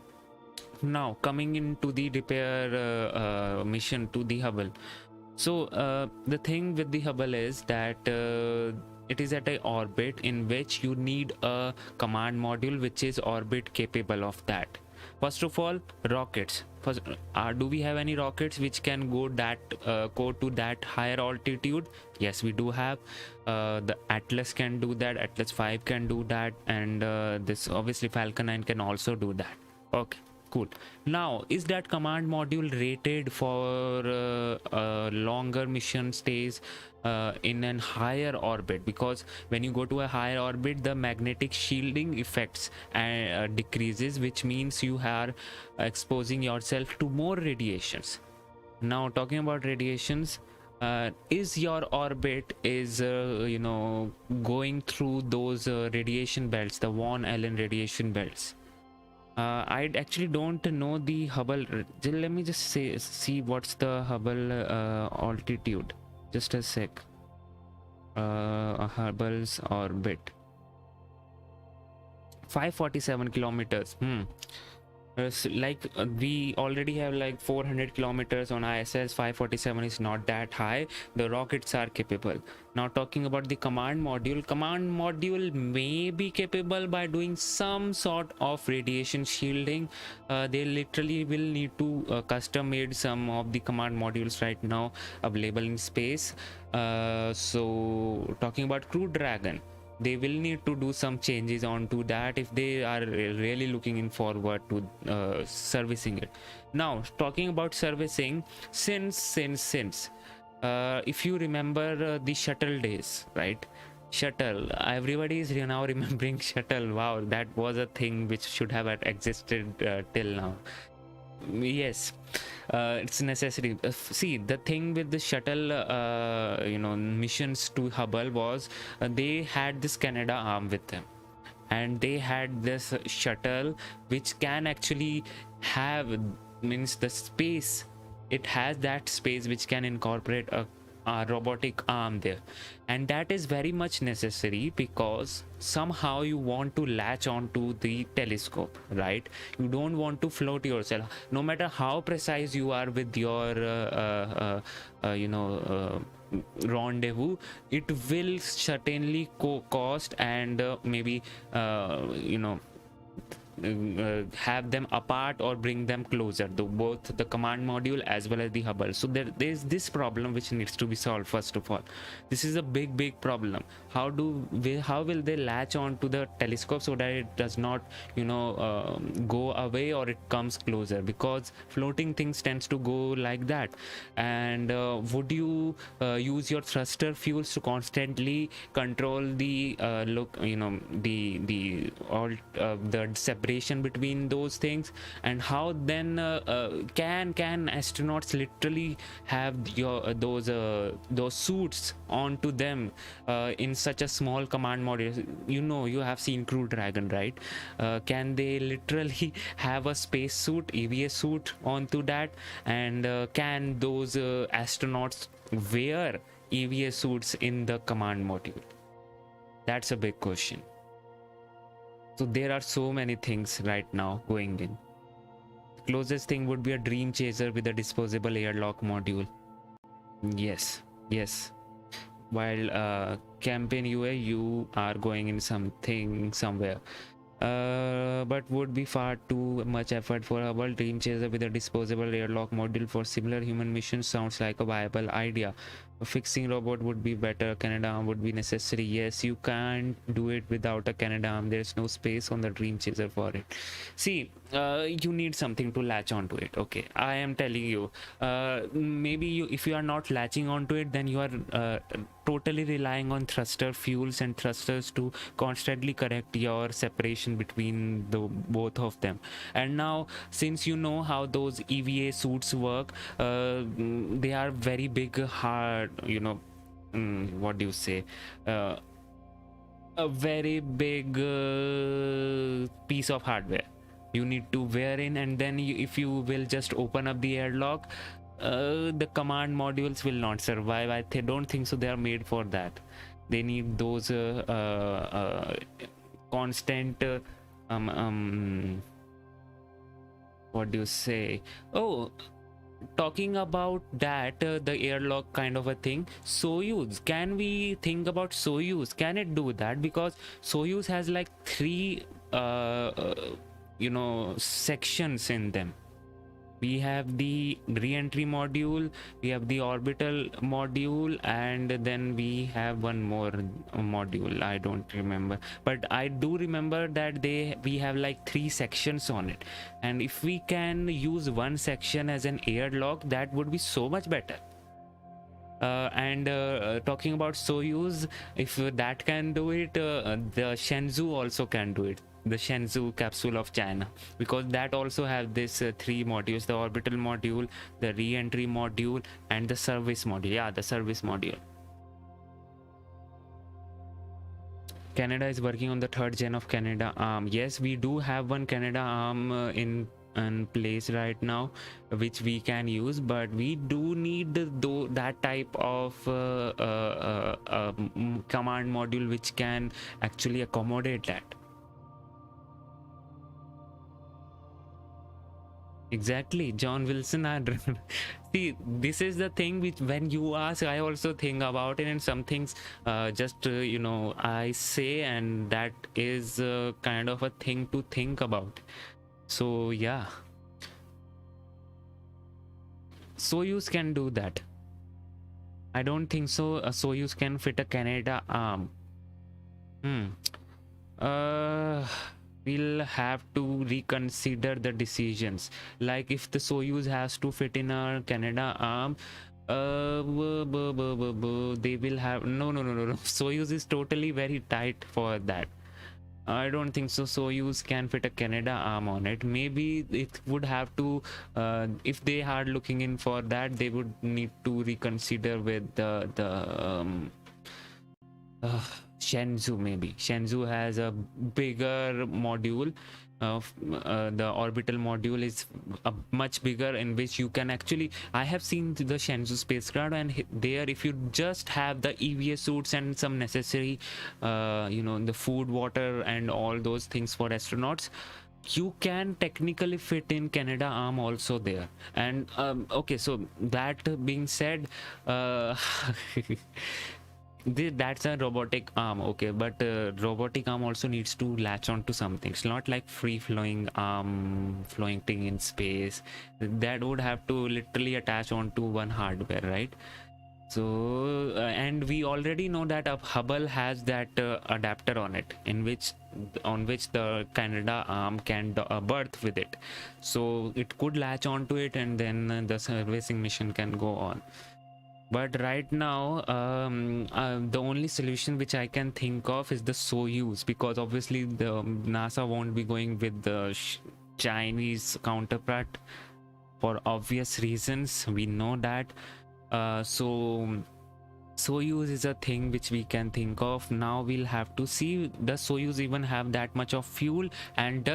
Now coming into the repair mission to the Hubble. So the thing with the Hubble is that it is at an orbit in which you need a command module which is orbit capable of that. First of all, rockets. First, do we have any rockets which can go to that higher altitude? Yes, we do have. The Atlas can do that. Atlas 5 can do that, and this obviously Falcon 9 can also do that. Okay, cool. Now, is that command module rated for longer mission stays in a higher orbit? Because when you go to a higher orbit, the magnetic shielding effects decreases, which means you are exposing yourself to more radiations. Now talking about radiations, is your orbit is going through those radiation belts, the Von Allen radiation belts? I actually don't know the Hubble. Let me just see what's the Hubble altitude. Just a sec. Hubble's orbit, 547 kilometers. We already have like 400 kilometers on ISS. 547 is not that high. The rockets are capable. Now talking about the command module may be capable by doing some sort of radiation shielding. They literally will need to custom made some of the command modules right now available in space. So talking about Crew Dragon, they will need to do some changes onto that if they are really looking forward to servicing it. Now talking about servicing, since if you remember the shuttle days, right? Shuttle, everybody is now remembering shuttle. Wow, that was a thing which should have existed till now. Yes, it's necessary. See, the thing with the shuttle missions to Hubble was they had this Canada arm with them, and they had this shuttle which can actually have, means the space, it has that space which can incorporate a robotic arm there, and that is very much necessary because somehow you want to latch on to the telescope, right? You don't want to float yourself, no matter how precise you are with your rendezvous. It will certainly cost and maybe have them apart or bring them closer, both the command module as well as the Hubble. So there's this problem which needs to be solved. First of all, this is a big problem. How will they latch on to the telescope so that it does not go away or it comes closer, because floating things tends to go like that. And would you use your thruster fuels to constantly control the the separation between those things? And how then can astronauts literally have those suits onto them in such a small command module? You have seen Crew Dragon, right? Can they literally have a space suit, EVA suit onto that? And can those astronauts wear EVA suits in the command module? That's a big question. So there are so many things right now going in. The closest thing would be a Dream Chaser with a disposable airlock module. Yes. While campaign UA, you are going in something somewhere. But would be far too much effort for Hubble. Dream Chaser with a disposable airlock module for similar human missions sounds like a viable idea. A fixing robot would be better. Canadarm would be necessary. Yes, you can't do it without a Canadarm. There's no space on the Dream Chaser for it. See, you need something to latch onto it. Okay, I am telling you. Maybe if you are not latching onto it, then you are totally relying on thruster fuels and thrusters to constantly correct your separation between the both of them. And now, since you know how those EVA suits work, they are very big, hard, what do you say, a very big piece of hardware you need to wear in. And then if you will just open up the airlock, the command modules will not survive. I don't think so they are made for that. They need those constant what do you say, talking about that, the airlock kind of a thing. Soyuz, can we think about Soyuz? Can it do that? Because Soyuz has like 3 sections in them. We have the re-entry module, we have the orbital module, and then we have one more module. I don't remember, but I do remember that we have like 3 sections on it. And if we can use one section as an airlock, that would be so much better. And talking about Soyuz, if that can do it, the Shenzhou also can do it. The Shenzhou capsule of China, because that also have this 3 modules: the orbital module, the re-entry module, and the service module. Yeah, the service module. Canada is working on the 3rd gen of Canadarm. Yes, we do have one Canadarm in place right now, which we can use, but we do need that type of command module which can actually accommodate that. Exactly, John Wilson. See, this is the thing which, when you ask, I also think about it, and some things I say, and that is kind of a thing to think about. So yeah, Soyuz can do that. I don't think so a Soyuz can fit a Canadarm. We'll have to reconsider the decisions. Like if the Soyuz has to fit in our Canadarm, they will have no. Soyuz is totally very tight for that. I don't think so Soyuz can fit a Canadarm on it. Maybe it would have to, if they are looking in for that, they would need to reconsider with the Shenzhou. Maybe Shenzhou has a bigger module the orbital module is much bigger, in which you can actually, I have seen the Shenzhou spacecraft, and there if you just have the EVA suits and some necessary the food, water and all those things for astronauts, you can technically fit in Canada arm also there. And okay, so that being said, that's a robotic arm, okay, but robotic arm also needs to latch on to something. It's not like free flowing arm floating in space. That would have to literally attach onto one hardware, right? So and we already know that Hubble has that adapter on it, on which the Canada arm can berth with it, so it could latch onto it, and then the servicing mission can go on. But right now, the only solution which I can think of is the Soyuz, because obviously the NASA won't be going with the Chinese counterpart for obvious reasons. We know that. So Soyuz is a thing which we can think of. Now we'll have to see, does Soyuz even have that much of fuel, and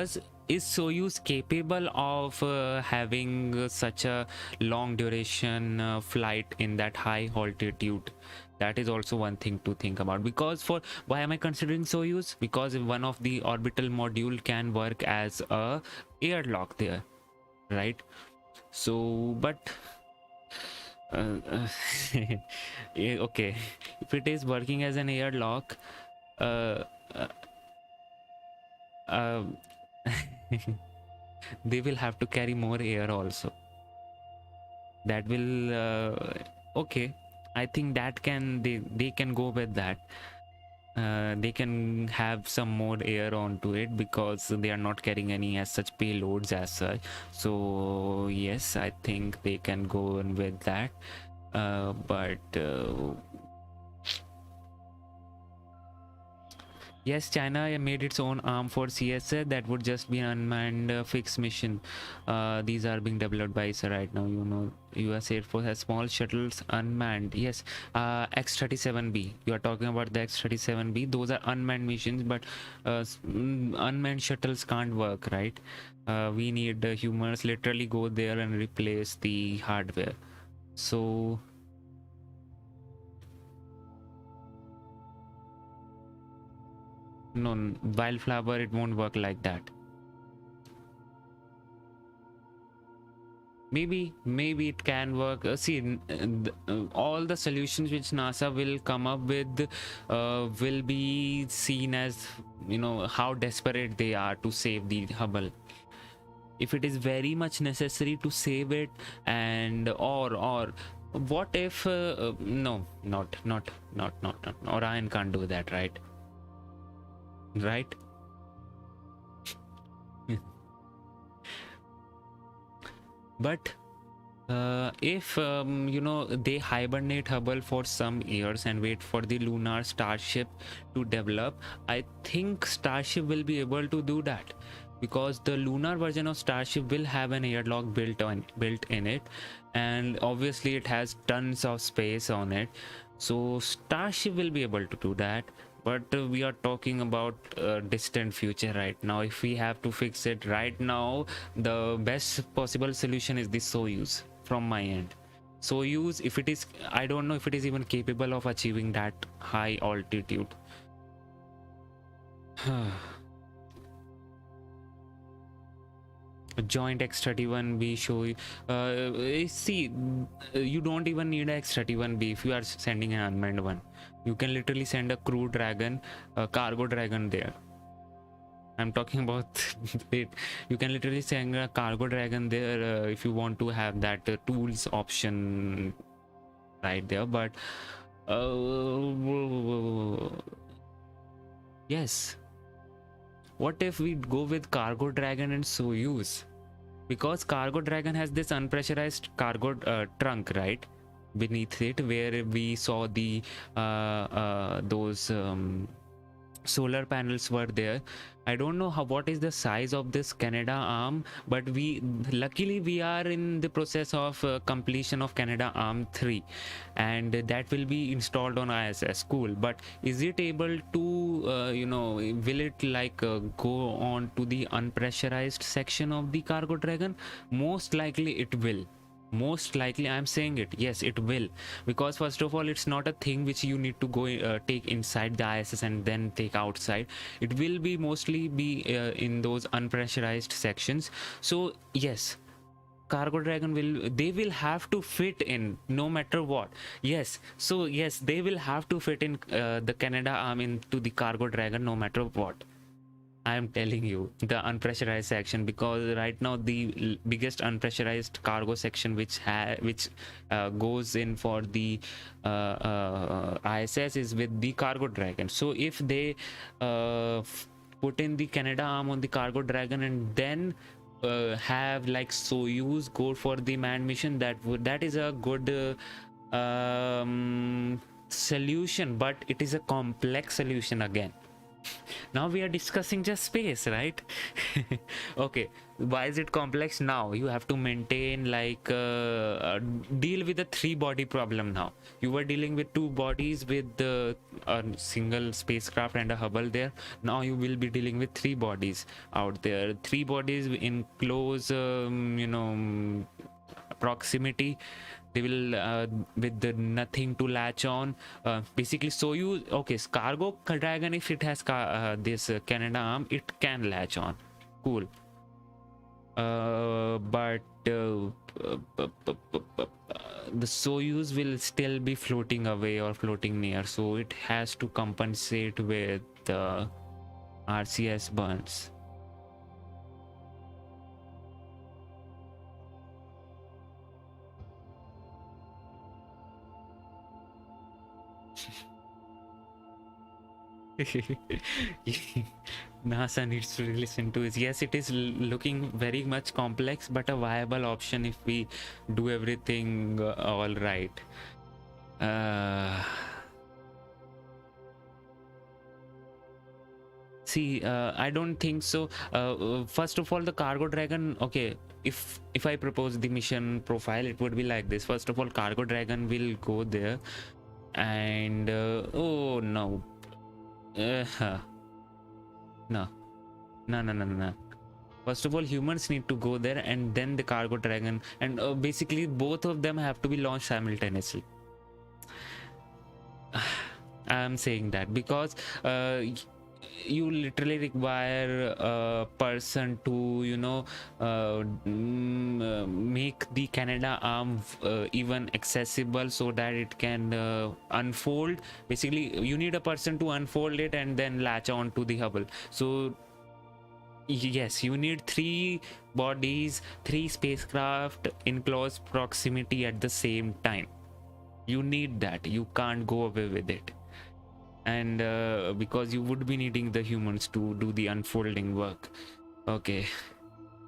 is Soyuz capable of having such a long duration flight in that high altitude? That is also one thing to think about. Because why am I considering Soyuz? Because one of the orbital module can work as a airlock there, right? So but okay, if it is working as an airlock, they will have to carry more air also. That will okay, I think that they can go with that. They can have some more air onto it, because they are not carrying any as such payloads as such. So yes, I think they can go on with that. But yes, China made its own arm for CSA that would just be an unmanned fixed mission. These are being developed by ISA right now. US Air Force has small shuttles unmanned. Yes, X-37B. You are talking about the X-37B. Those are unmanned missions, but unmanned shuttles can't work, right? We need humans literally go there and replace the hardware. So no, wildflower, it won't work like that. Maybe it can work. See, all the solutions which NASA will come up with will be seen as, how desperate they are to save the Hubble. If it is very much necessary to save it, and or what if no, not Orion can't do that, right? But if they hibernate Hubble for some years and wait for the lunar Starship to develop, I think Starship will be able to do that, because the lunar version of Starship will have an airlock built in it, and obviously it has tons of space on it. So Starship will be able to do that. But we are talking about distant future right now. If we have to fix it right now, the best possible solution is the Soyuz from my end. Soyuz, if it is, I don't know if it is even capable of achieving that high altitude. Joint X-31B show you. See, you don't even need an X-31B if you are sending an unmanned one. You can literally send a crew dragon, a cargo dragon there. I'm talking about it. You can literally send a cargo dragon there if you want to have that tools option right there. But yes, what if we go with cargo dragon and Soyuz? Because cargo dragon has this unpressurized cargo trunk, right, beneath it, where we saw the those solar panels were there. I don't know what is the size of this Canada arm, but luckily we are in the process of completion of Canada arm 3, and that will be installed on ISS. Cool. But is it able to will it like go on to the unpressurized section of the Cargo Dragon? Most likely it will. Most likely, I'm saying it, yes, it will, because first of all, it's not a thing which you need to go take inside the ISS and then take outside. It will be mostly be in those unpressurized sections. So yes, Cargo Dragon they will have to fit in no matter what. Yes, so yes, they will have to fit in the Canada arm into the Cargo Dragon no matter what. I am telling you, the unpressurized section, because right now the biggest unpressurized cargo section which goes in for the ISS is with the Cargo Dragon. So if they put in the Canada arm on the Cargo Dragon and then have like Soyuz go for the manned mission, that is a good solution, but it is a complex solution again. Now we are discussing just space, right? Okay, why is it complex? Now you have to maintain like deal with a 3-body problem. Now you were dealing with 2 bodies with a single spacecraft and a Hubble there. Now you will be dealing with 3 bodies out there, 3 bodies in close proximity. They will with the nothing to latch on, basically. So you Cargo Dragon, if it has this Canada arm, it can latch on. Cool. But the Soyuz will still be floating away or floating near, so it has to compensate with RCS burns. NASA needs to listen to it. Yes, it is looking very much complex, but a viable option if we do everything all right. See, I don't think so. First of all, the Cargo Dragon, okay, if I propose the mission profile, it would be like this. First of all, Cargo Dragon will go there and oh no. No. First of all, humans need to go there, and then the Cargo Dragon, and basically both of them have to be launched simultaneously. I'm saying that because you literally require a person to make the Canada arm even accessible so that it can unfold. Basically, you need a person to unfold it and then latch on to the Hubble. So yes, you need 3 bodies, 3 spacecraft in close proximity at the same time. You need that. You can't go away with it. And because you would be needing the humans to do the unfolding work. Okay,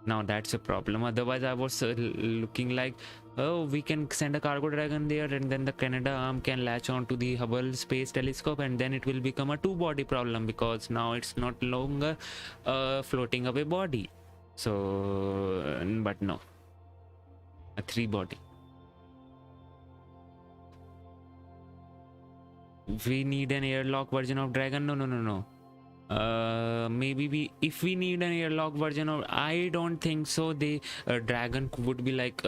now that's a problem. Otherwise, I was looking like, oh, we can send a Cargo Dragon there, and then the Canada arm can latch on to the Hubble Space Telescope, and then it will become a 2-body problem, because now it's not longer a floating away body. So, but no, a 3-body. We need an airlock version of Dragon. No. Maybe if we need an airlock version of, I don't think so. The Dragon would be like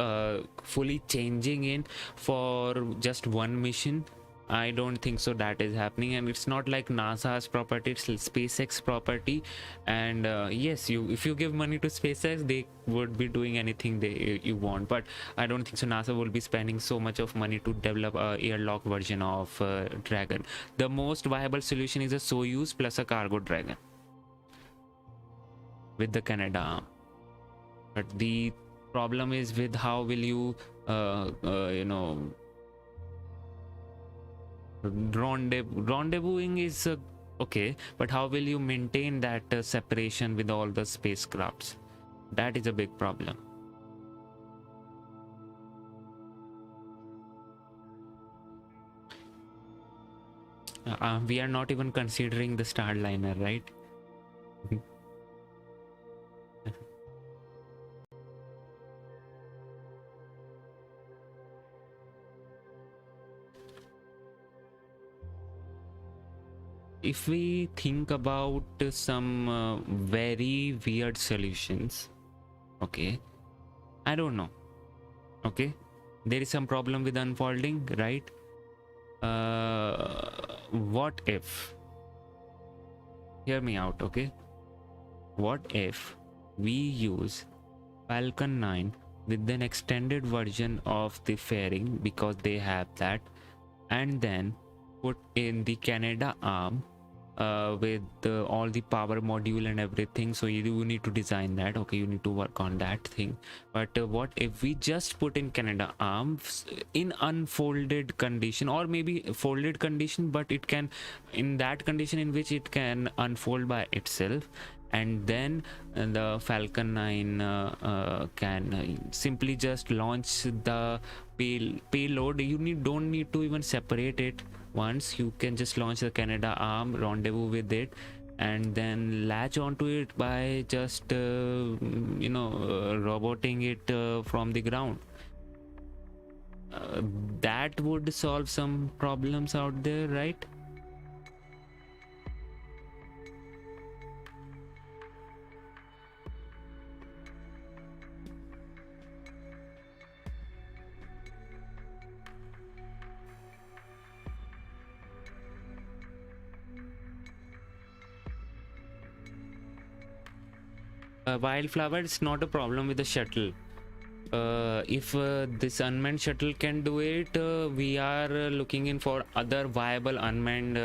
fully changing in for just one mission. I don't think so that is happening, and it's not like NASA's property, it's SpaceX property. And yes, if you give money to SpaceX, they would be doing anything you want, but I don't think so NASA will be spending so much of money to develop a airlock version of Dragon. The most viable solution is a Soyuz plus a Cargo Dragon with the Canada arm. But the problem is with how will you rendezvousing is okay, but how will you maintain that separation with all the spacecrafts? That is a big problem. We are not even considering the Starliner, right? if we think about some very weird solutions, okay, I don't know, okay, there is some problem with unfolding, right? What if, hear me out, okay, what if we use Falcon 9 with an extended version of the fairing, because they have that, and then put in the Canada arm with all the power module and everything. So you need to design that, okay, you need to work on that thing. But what if we just put in Canada arms in unfolded condition, or maybe folded condition, but it can, in that condition in which it can unfold by itself, and then the Falcon 9 can simply just launch the payload. You don't need to even separate it. Once you can just launch the Canada arm, rendezvous with it, and then latch onto it by just roboting it from the ground. That would solve some problems out there, right? Wildflower, it's not a problem with the shuttle. If this unmanned shuttle can do it, we are looking in for other viable unmanned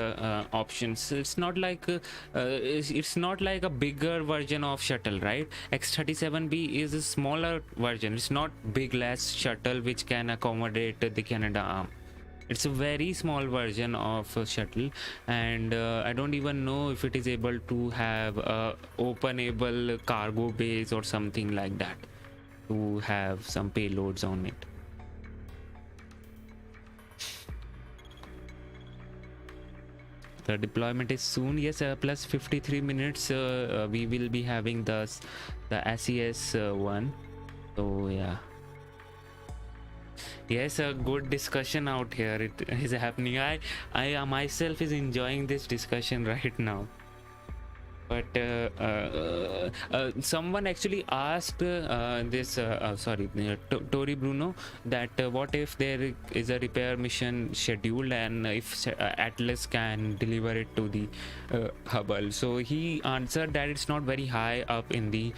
options. It's not like it's not like a bigger version of shuttle, right? X-37B is a smaller version. It's not big less shuttle which can accommodate the Canada arm. It's a very small version of a shuttle, and I don't even know if it is able to have a openable cargo base or something like that to have some payloads on it. The deployment is soon. Yes, plus 53 minutes we will be having the SES one. So yeah. Yes, a good discussion out here. It is happening. I myself is enjoying this discussion right now. But someone actually asked Tori Bruno, that what if there is a repair mission scheduled, and if Atlas can deliver it to the Hubble. So he answered that it's not very high up in the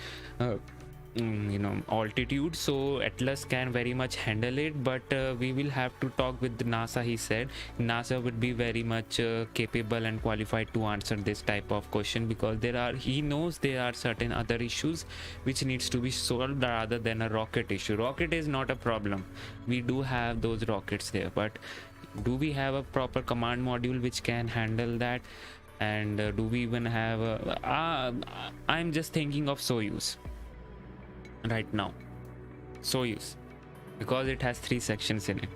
altitude, so Atlas can very much handle it, but we will have to talk with NASA. He said NASA would be very much capable and qualified to answer this type of question, because he knows there are certain other issues which needs to be solved rather than a rocket issue. Rocket is not a problem, we do have those rockets there, but do we have a proper command module which can handle that? And do we even have I'm just thinking of Soyuz right now. Soyuz, because it has 3 sections in it,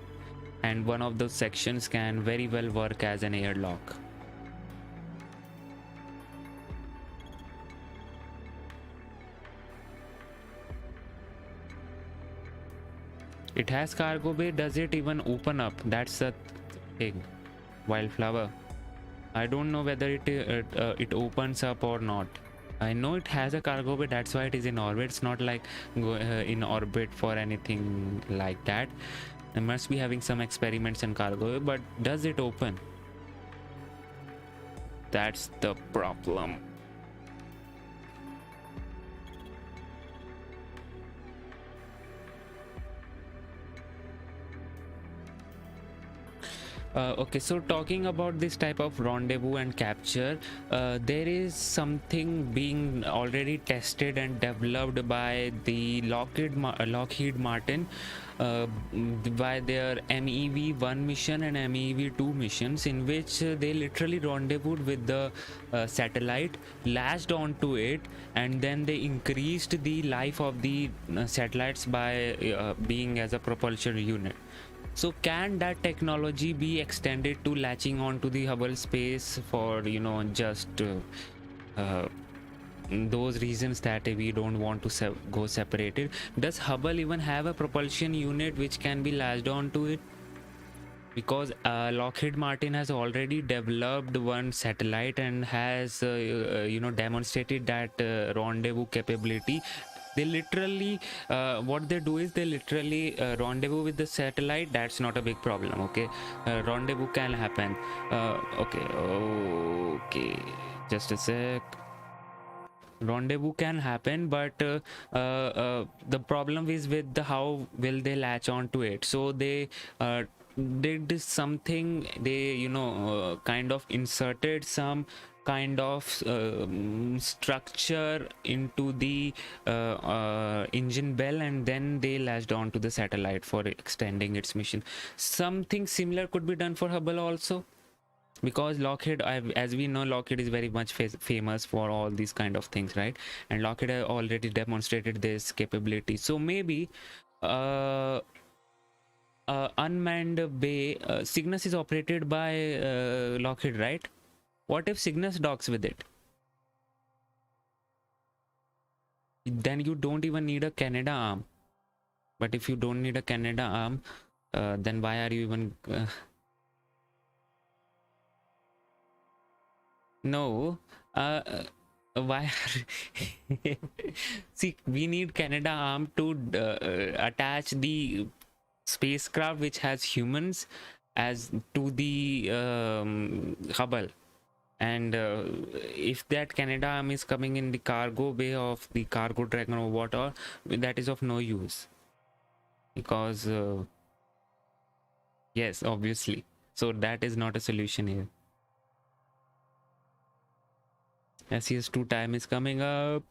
and one of those sections can very well work as an airlock. It has cargo bay. Does it even open up? That's the thing. Wildflower, I don't know whether it opens up or not. I know it has a cargo bay, that's why it is in orbit. It's not like in orbit for anything like that. It must be having some experiments in cargo bay, but does it open? That's the problem. Okay, so talking about this type of rendezvous and capture, there is something being already tested and developed by the Lockheed Martin by their MEV-1 mission and MEV-2 missions, in which they literally rendezvoused with the satellite, latched onto it, and then they increased the life of the satellites by being as a propulsion unit. So can that technology be extended to latching onto the Hubble space for, just those reasons that we don't want to go separated? Does Hubble even have a propulsion unit which can be latched onto it? because Lockheed Martin has already developed one satellite and has demonstrated that rendezvous capability. They literally what they do is they literally rendezvous with the satellite. That's not a big problem. Okay, rendezvous can happen. Okay, just a sec. Rendezvous can happen, but the problem is with the how will they latch on to it. So they did something. They kind of inserted some kind of structure into the engine bell, and then they latched on to the satellite for extending its mission. Something similar could be done for Hubble also, because Lockheed, as we know, Lockheed is very much famous for all these kind of things, right? And Lockheed already demonstrated this capability. So maybe unmanned bay, Cygnus is operated by Lockheed, right? What if Cygnus docks with it? Then you don't even need a Canada arm. But if you don't need a Canada arm, then why are you even no, why see, we need Canada arm to attach the spacecraft which has humans as to the Hubble. And if that Canada arm is coming in the cargo bay of the cargo dragon or whatever, that is of no use, because yes, obviously, so that is not a solution here. SES2 time is coming up.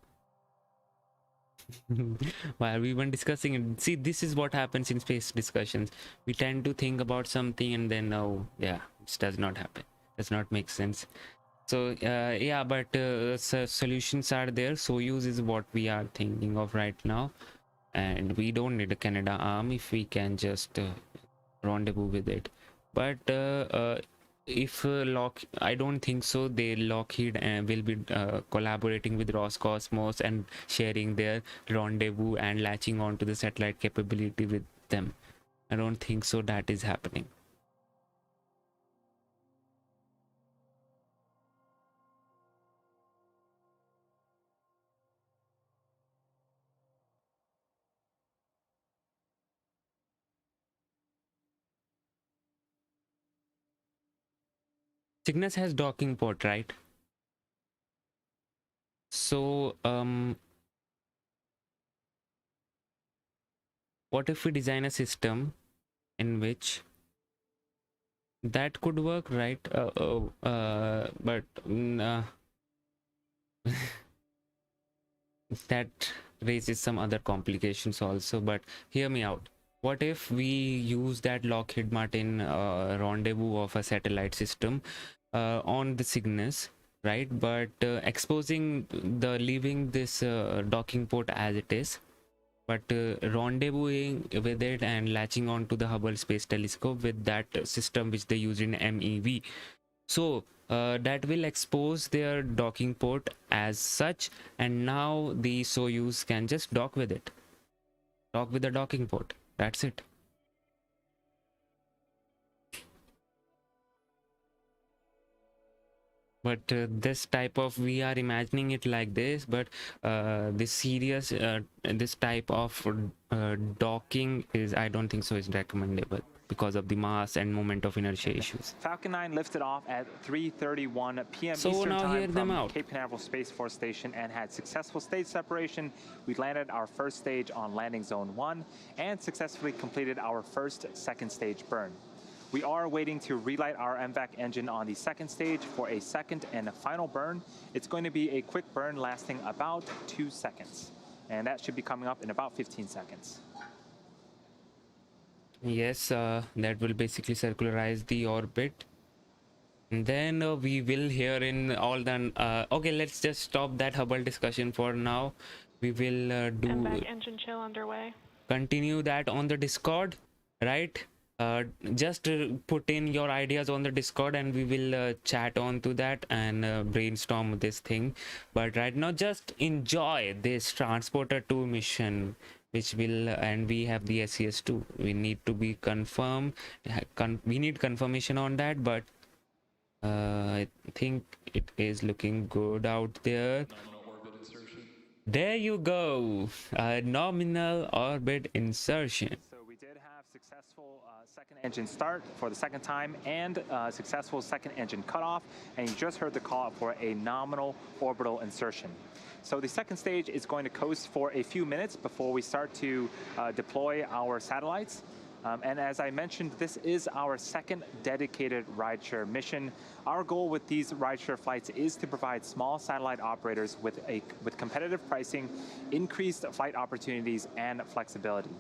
Why are we even discussing it? See, this is what happens in space discussions. We tend to think about something and then, oh yeah, this does not happen, does not make sense. So yeah, but solutions are there. Soyuz is what we are thinking of right now, and we don't need a Canada arm if we can just rendezvous with it. But if I don't think so. Lockheed will be collaborating with Roscosmos and sharing their rendezvous and latching on to the satellite capability with them. I don't think so that is happening. Cygnus has docking port, right? So what if we design a system in which that could work, right? But that raises some other complications also. But hear me out. What if we use that Lockheed Martin rendezvous of a satellite system on the Cygnus, right? But leaving this docking port as it is, but rendezvousing with it and latching on to the Hubble Space Telescope with that system which they use in MEV. So that will expose their docking port as such, and now the Soyuz can just dock with it. Dock with the docking port. That's it. But this type of, we are imagining it like this, but this type of docking is, I don't think so, is recommendable because of the mass and moment of inertia issues. Falcon 9 lifted off at 3:31 p.m. So Eastern now hear Time them from out. Cape Canaveral Space Force Station and had successful stage separation. We landed our first stage on landing zone 1 and successfully completed our first second stage burn. We are waiting to relight our MVAC engine on the second stage for a second and final burn. It's going to be a quick burn lasting about 2 seconds, and that should be coming up in about 15 seconds. Yes, that will basically circularize the orbit. And then we will hear in all the okay, let's just stop that Hubble discussion for now. We will MVAC engine chill underway. continue that on the Discord, right? Just put in your ideas on the Discord and we will chat on to that and brainstorm this thing. But right now, just enjoy this Transporter-2 mission which will, and we have the SES2. We need to be confirmed. We need confirmation on that, but I think it is looking good out there. Nominal orbit insertion. There you go, a nominal orbit insertion. So we did have successful second engine start for the second time and successful second engine cutoff, and you just heard the call for a nominal orbital insertion. So the second stage is going to coast for a few minutes before we start to deploy our satellites. And as I mentioned, this is our second dedicated rideshare mission. Our goal with these rideshare flights is to provide small satellite operators with competitive pricing, increased flight opportunities, and flexibility.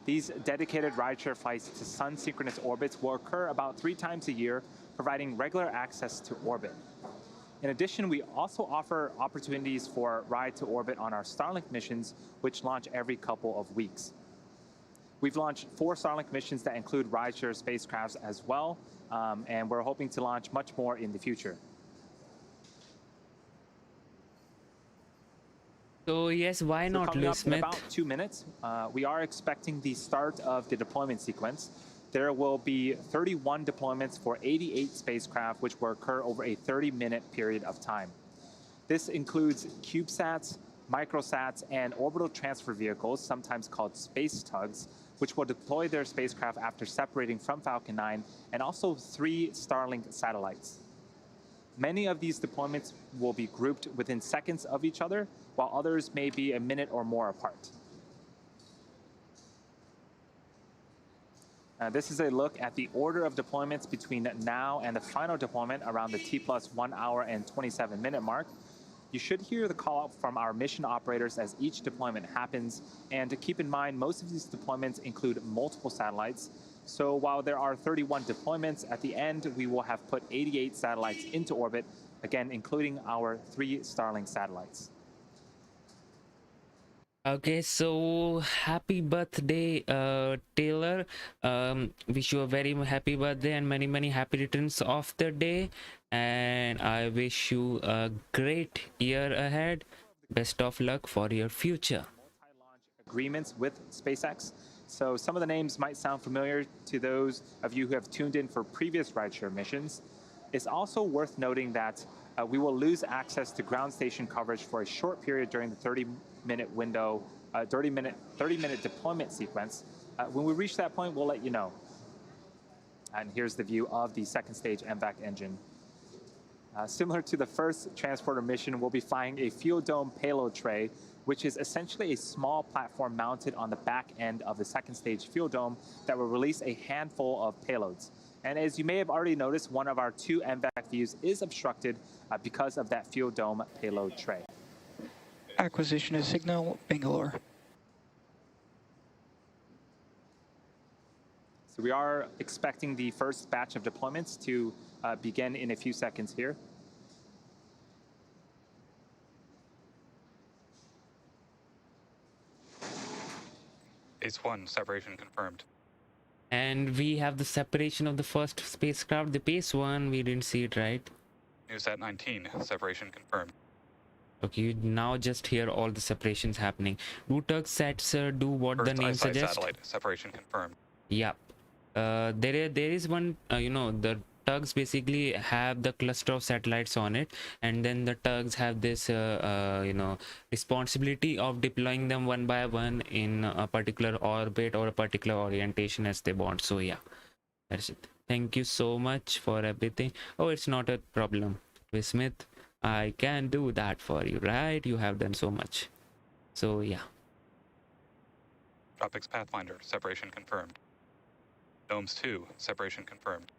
These dedicated rideshare flights to sun-synchronous orbits will occur about 3 times a year, providing regular access to orbit. In addition, we also offer opportunities for ride to orbit on our Starlink missions, which launch every couple of weeks. We've launched 4 Starlink missions that include rideshare spacecrafts as well, and we're hoping to launch much more in the future. So yes, why So not, coming Lewis up in Smith? about 2 minutes, we are expecting the start of the deployment sequence. There will be 31 deployments for 88 spacecraft, which will occur over a 30-minute period of time. This includes CubeSats, microsats, and orbital transfer vehicles, sometimes called space tugs, which will deploy their spacecraft after separating from Falcon 9, and also 3 Starlink satellites. Many of these deployments will be grouped within seconds of each other, while others may be a minute or more apart. This is a look at the order of deployments between now and the final deployment around the T+1 hour and 27-minute mark. You should hear the call out from our mission operators as each deployment happens. And to keep in mind, most of these deployments include multiple satellites. So while there are 31 deployments, at the end, we will have put 88 satellites into orbit, again, including our 3 Starlink satellites. Okay, so happy birthday, Taylor. Wish you a very happy birthday and many happy returns of the day. And I wish you a great year ahead. Best of luck for your future. Multi-launch agreements with SpaceX. So some of the names might sound familiar to those of you who have tuned in for previous rideshare missions. It's also worth noting that we will lose access to ground station coverage for a short period during the 30-minute window, 30-minute deployment sequence. When we reach that point, we'll let you know. And here's the view of the second stage MVAC engine. Similar to the first transporter mission, we'll be flying a fuel dome payload tray, which is essentially a small platform mounted on the back end of the second stage fuel dome that will release a handful of payloads. And as you may have already noticed, one of our 2 MVAC views is obstructed because of that fuel dome payload tray. Acquisition of signal, Bangalore. So we are expecting the first batch of deployments to begin in a few seconds here. Base 1, separation confirmed. And we have the separation of the first spacecraft, the Pace 1. We didn't see it, right? NewSat 19, separation confirmed. Okay, you now just hear all the separations happening. Do Turksats do what First the name ISI suggests? satellite, separation confirmed. Yep. There is one, the tugs basically have the cluster of satellites on it, and then the tugs have this, responsibility of deploying them one by one in a particular orbit or a particular orientation as they want. So yeah, that's it. Thank you so much for everything. Oh, it's not a problem, Chris Smith. I can do that for you, right? You have done so much. So yeah. Tropics Pathfinder, separation confirmed. Domes 2, separation confirmed.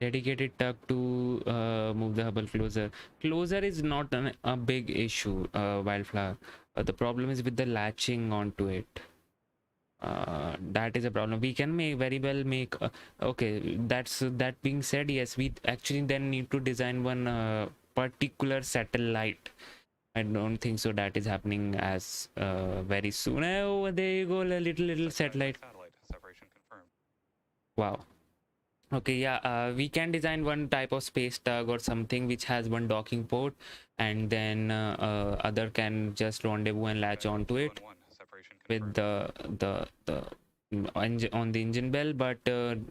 Dedicated tug to move the Hubble closer. Closer is not a big issue, Wildflower. The problem is with the latching onto it. That is a problem. We can very well make okay, that being said, yes, we actually then need to design one particular satellite. I don't think so that is happening as very soon. Oh, there you go, a little satellite. Satellite separation confirmed. Wow. Okay, yeah, we can design one type of space tug or something which has one docking port, and then other can just rendezvous and latch onto it Separation with confirmed. the on the engine bell, but YAM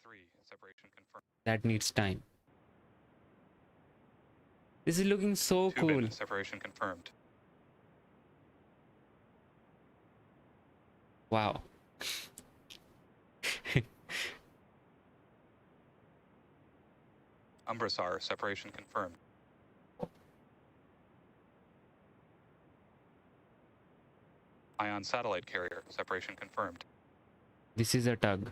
3 separation confirmed. that needs time. This is looking so cool. Separation confirmed. Wow. Umbrasar separation confirmed. Ion satellite carrier separation confirmed. This is a tug.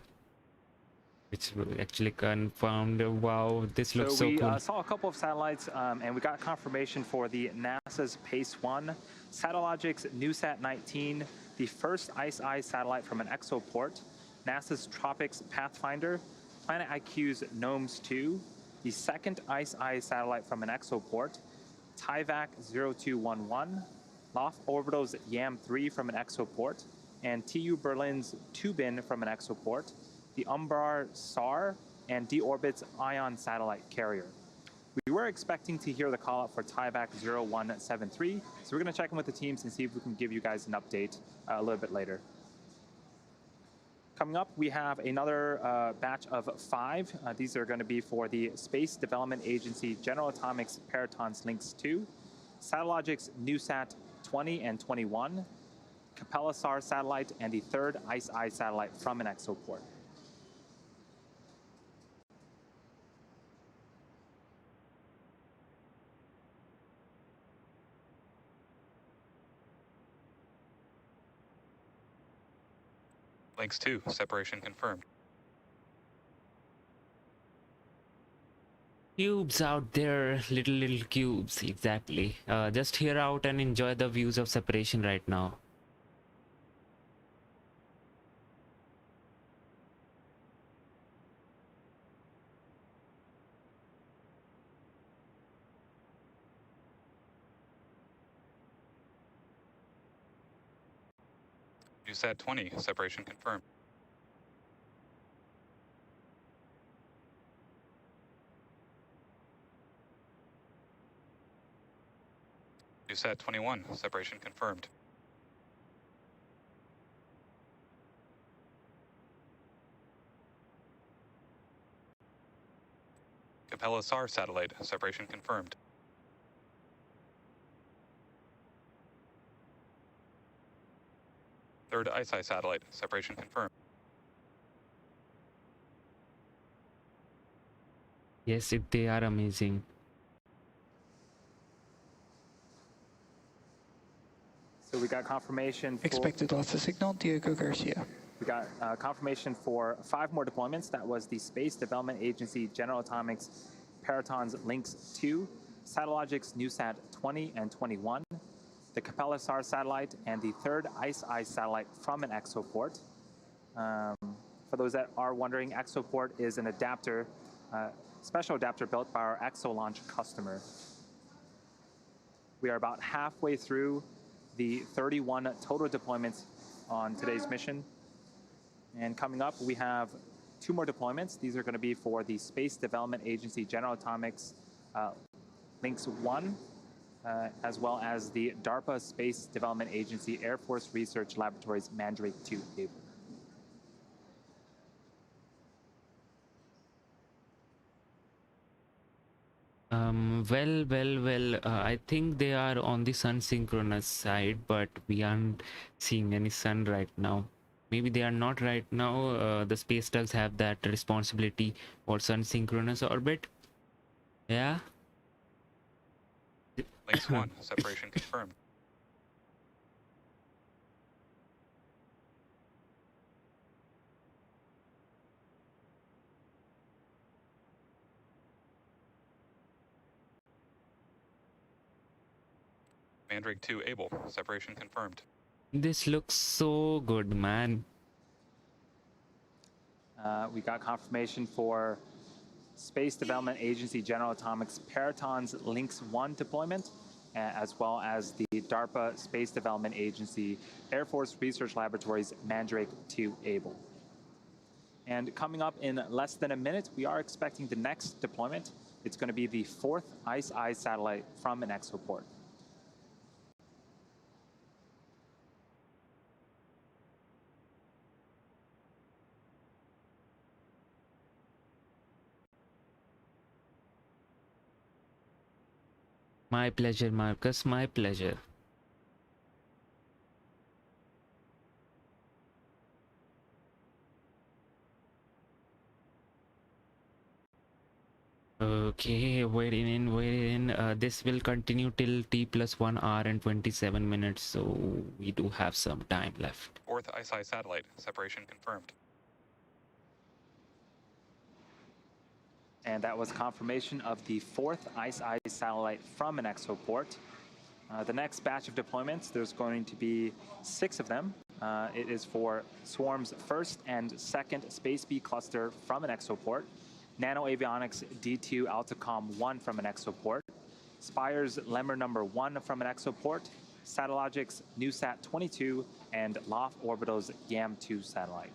It's actually confirmed. Wow, this looks so we cool. saw a couple of satellites, and we got confirmation for the NASA's PACE-1, Satellogic's NewSat 19, the first ICE-I satellite from an exoport, NASA's Tropics Pathfinder, Planet IQ's GNOMES-2, the second ICE-I satellite from an exoport, TIVAC 0211, Loft Orbital's YAM-3 from an exoport, and TU Berlin's Tubin from an exoport, the Umbrar SAR, and D-Orbit's Ion satellite carrier. We were expecting to hear the call out for TIVAC 0173, so we're going to check in with the teams and see if we can give you guys an update a little bit later. Coming up, we have another batch of 5. These are going to be for the Space Development Agency General Atomics Peritons Lynx 2, Satellogic's NewSat 20 and 21, Capella SAR satellite, and the third ICE-I satellite from an exoport. Lynx 2 separation confirmed. Cubes out there, little cubes, exactly. Just hear out and enjoy the views of separation right now. NewSat 20 separation confirmed. NewSat 21 separation confirmed. Capella SAR satellite separation confirmed. Third ICE-I satellite separation confirmed. Yes, they are amazing. So we got confirmation for... Expected loss of signal, Diego Garcia. We got confirmation for 5 more deployments. That was the Space Development Agency General Atomics Peritons Lynx 2, Satellogic's NewSat 20 and 21, the Capella SAR satellite, and the third ICE-I satellite from an exoport. For those that are wondering, exoport is an adapter, special adapter built by our ExoLaunch customer. We are about halfway through the 31 total deployments on today's mission. And coming up, we have 2 more deployments. These are going to be for the Space Development Agency General Atomics Lynx 1, as well as the DARPA Space Development Agency Air Force Research Laboratories Mandrake 2 cable. Well, I think they are on the sun synchronous side, but we aren't seeing any sun right now. Maybe they are not right now. The space tugs have that responsibility for sun synchronous orbit. Yeah. Lynx 1 separation confirmed. Mandrake 2 able. Separation confirmed. This looks so good, man. We got confirmation for Space Development Agency General Atomics Paraton's Lynx 1 deployment, as well as the DARPA Space Development Agency Air Force Research Laboratories Mandrake 2 able. And coming up in less than a minute, we are expecting the next deployment. It's going to be the 4th ICE-I satellite from an exoport. My pleasure, Marcus. My pleasure. Okay, waiting in. This will continue till T+1 hour and 27 minutes, so we do have some time left. 4th ICE-I satellite. Separation confirmed. And that was confirmation of the 4th ICE-I satellite from an exoport. The next batch of deployments, there's going to be 6 of them. It is for Swarm's first and second Space B cluster from an exoport, Nano Avionics D2 Altacom 1 from an exoport, Spire's Lemur number 1 from an exoport, Satellogic's NewSat 22, and Loft Orbital's YAM2 satellite.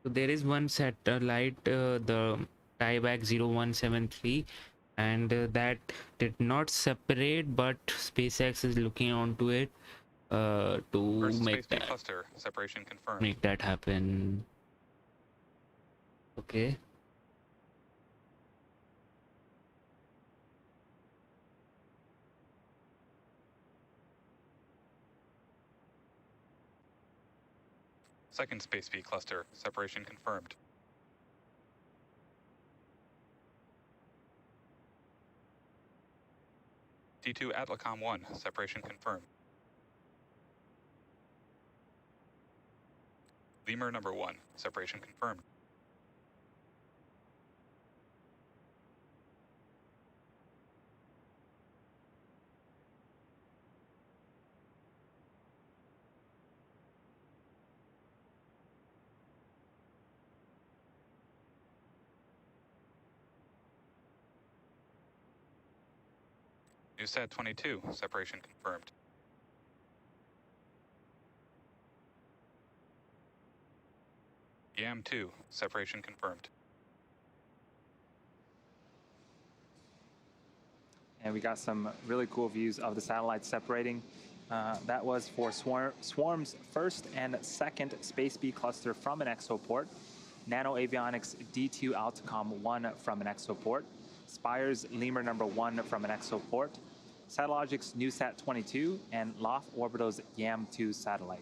So there is one satellite, the tieback 0173, and that did not separate, but SpaceX is looking onto it to First make Space B that cluster. Separation confirmed. happen. Okay. Second Space B cluster. Separation confirmed. D2 Atlacom 1. Separation confirmed. Lemur number 1. Separation confirmed. NewSat 22. Separation confirmed. YAM2. Separation confirmed. And we got some really cool views of the satellites separating. That was for Swarm's first and second Space B cluster from an exoport, Nano Avionics D2 Altacom 1 from an exoport, Spire's Lemur number 1 from an exoport, Satellogic's NewSat 22, and Loft Orbital's YAM2 satellite.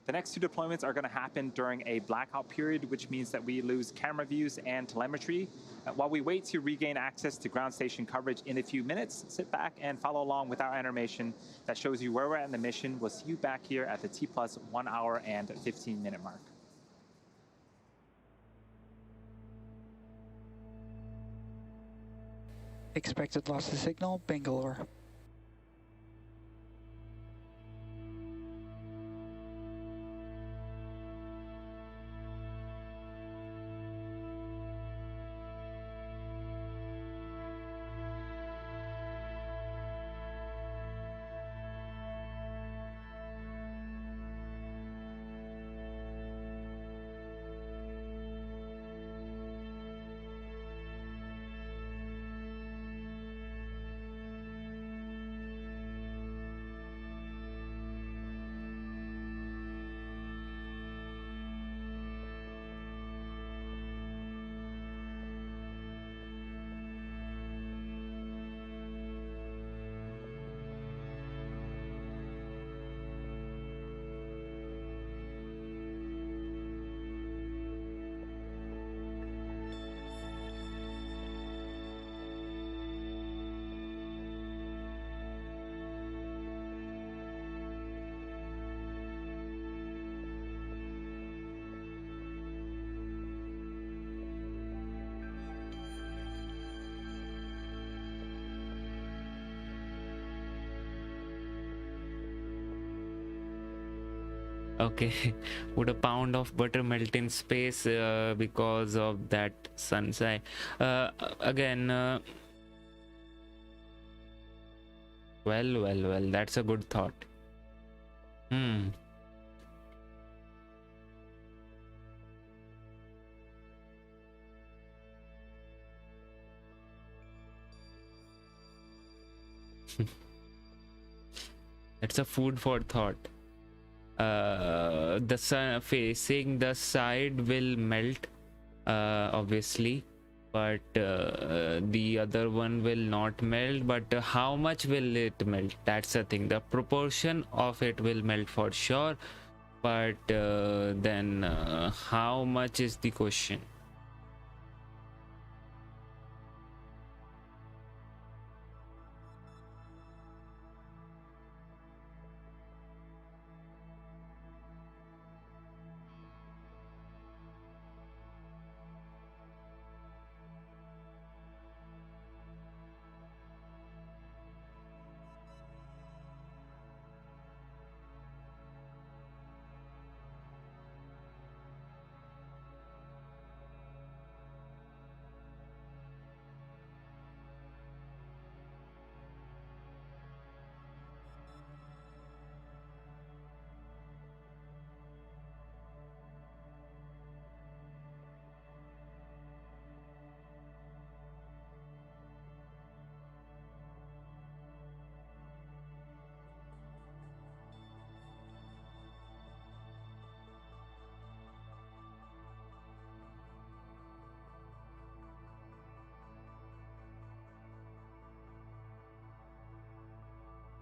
The next 2 deployments are going to happen during a blackout period, which means that we lose camera views and telemetry. While we wait to regain access to ground station coverage in a few minutes, sit back and follow along with our animation that shows you where we're at in the mission. We'll see you back here at the T+1 hour and 15-minute mark. Expected loss of signal, Bangalore. Okay. Would a pound of butter melt in space because of that sunshine? Again, well, that's a good thought. It's a food for thought. The sun facing the side will melt, obviously, but the other one will not melt. But how much will it melt? That's the thing. The proportion of it will melt for sure, but then how much is the question?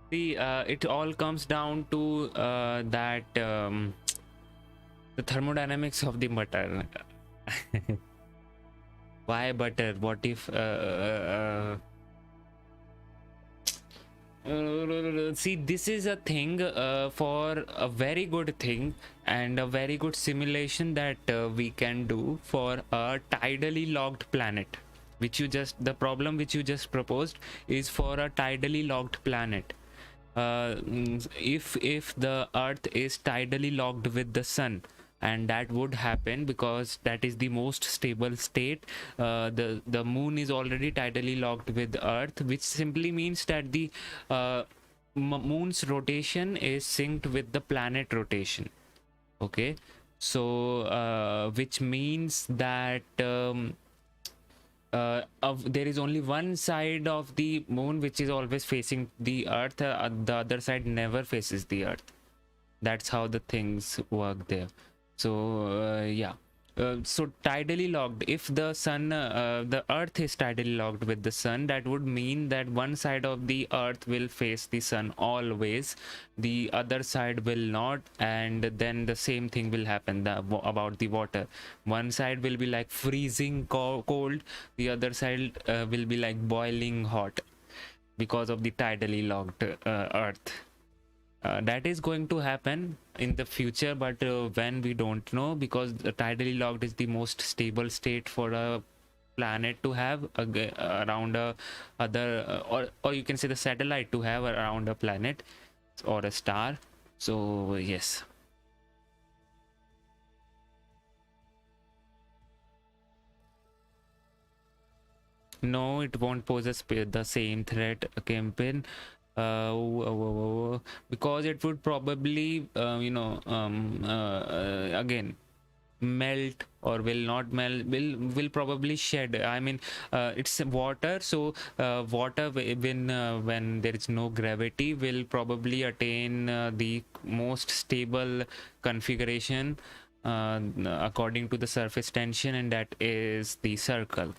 See, it all comes down to that the thermodynamics of the butter. Why butter? What if see, this is a thing for a very good thing and a very good simulation that we can do for a tidally locked planet, which you just, the problem which you just proposed is for a tidally locked planet. If the earth is tidally locked with the sun, and that would happen because that is the most stable state. The moon is already tidally locked with earth, which simply means that the moon's rotation is synced with the planet rotation. Okay, so which means that there is only one side of the moon which is always facing the earth, the other side never faces the earth. That's how the things work there. So yeah, so tidally locked, if the sun the earth is tidally locked with the sun, that would mean that one side of the earth will face the sun always, the other side will not, and then the same thing will happen about the water. One side will be like freezing cold, the other side will be like boiling hot because of the tidally locked earth. That is going to happen in the future, but when, we don't know, because tidally locked is the most stable state for a planet to have around a other or you can say the satellite to have around a planet or a star. So yes. No, it won't pose the same threat, campaign. Because it would probably again melt, or will not melt, will probably shed. I mean, it's water, so water when there is no gravity will probably attain the most stable configuration according to the surface tension, and that is the circle.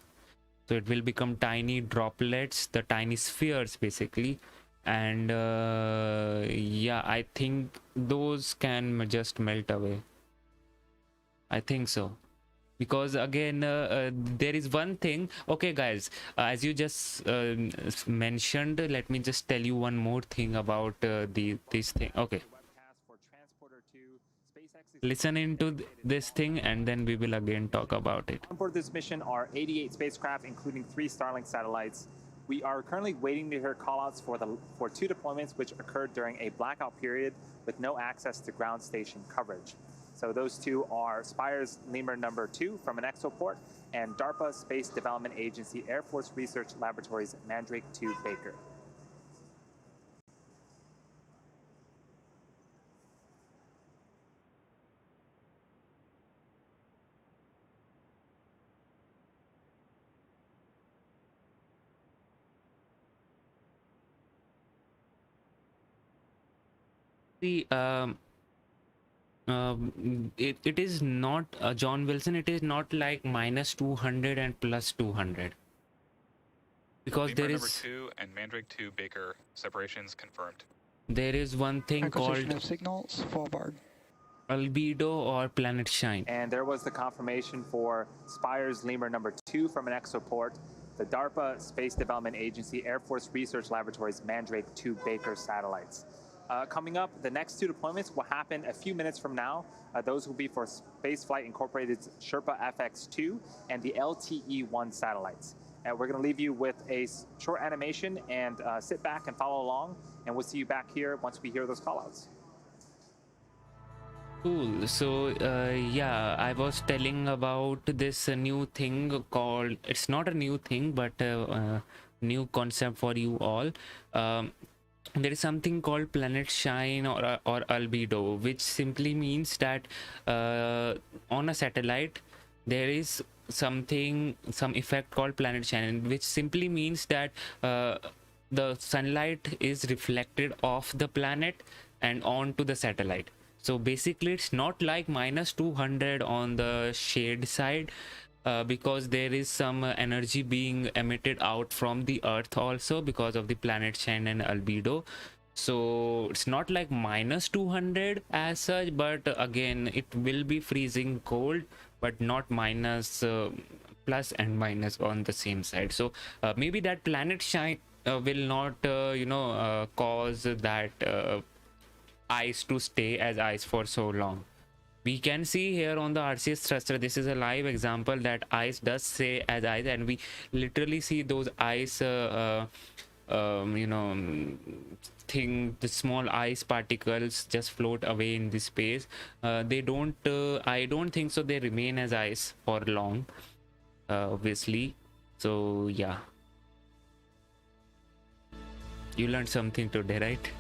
So it will become tiny droplets, the tiny spheres basically. And yeah, I think those can just melt away. I think so, because again there is one thing. Okay guys, as you just mentioned, let me just tell you one more thing about this thing. Okay, listen into this thing and then we will again talk about it. On board this mission are 88 spacecraft, including 3 Starlink satellites. We are currently waiting to hear callouts for two deployments which occurred during a blackout period with no access to ground station coverage. So those two are Spire's Lemur number 2 from an exoport and DARPA Space Development Agency Air Force Research Laboratories Mandrake 2 Baker. See, it is not John Wilson. It is not like minus 200 and plus 200 because Lemur there number is 2 and Mandrake 2 Baker separations confirmed. one thing Acquisition called of signals, Svalbard. albedo or planet shine. And there was the confirmation for Spire's Lemur number 2 from an exoport, the DARPA Space Development Agency Air Force Research Laboratories Mandrake 2 Baker satellites. Coming up, the next two deployments will happen a few minutes from now. Those will be for Spaceflight Incorporated's Sherpa FX2 and the LTE-1 satellites. And we're going to leave you with a short animation and sit back and follow along, and we'll see you back here once we hear those callouts. Cool. So yeah, I was telling about this new thing called, it's not a new thing but a new concept for you all. There is something called planet shine or albedo, which simply means that on a satellite there is some effect called planet shine, which simply means that the sunlight is reflected off the planet and onto the satellite. So basically it's not like minus 200 on the shade side, because there is some energy being emitted out from the earth also because of the planet shine and albedo. So it's not like minus 200 as such, but again it will be freezing cold, but not minus plus and minus on the same side. So maybe that planet shine will not cause that ice to stay as ice for so long. We can see here on the RCS thruster, this is a live example that ice does stay as ice, and we literally see those ice the small ice particles just float away in the space. They don't I don't think so they remain as ice for long, obviously. So yeah, you learned something today, right?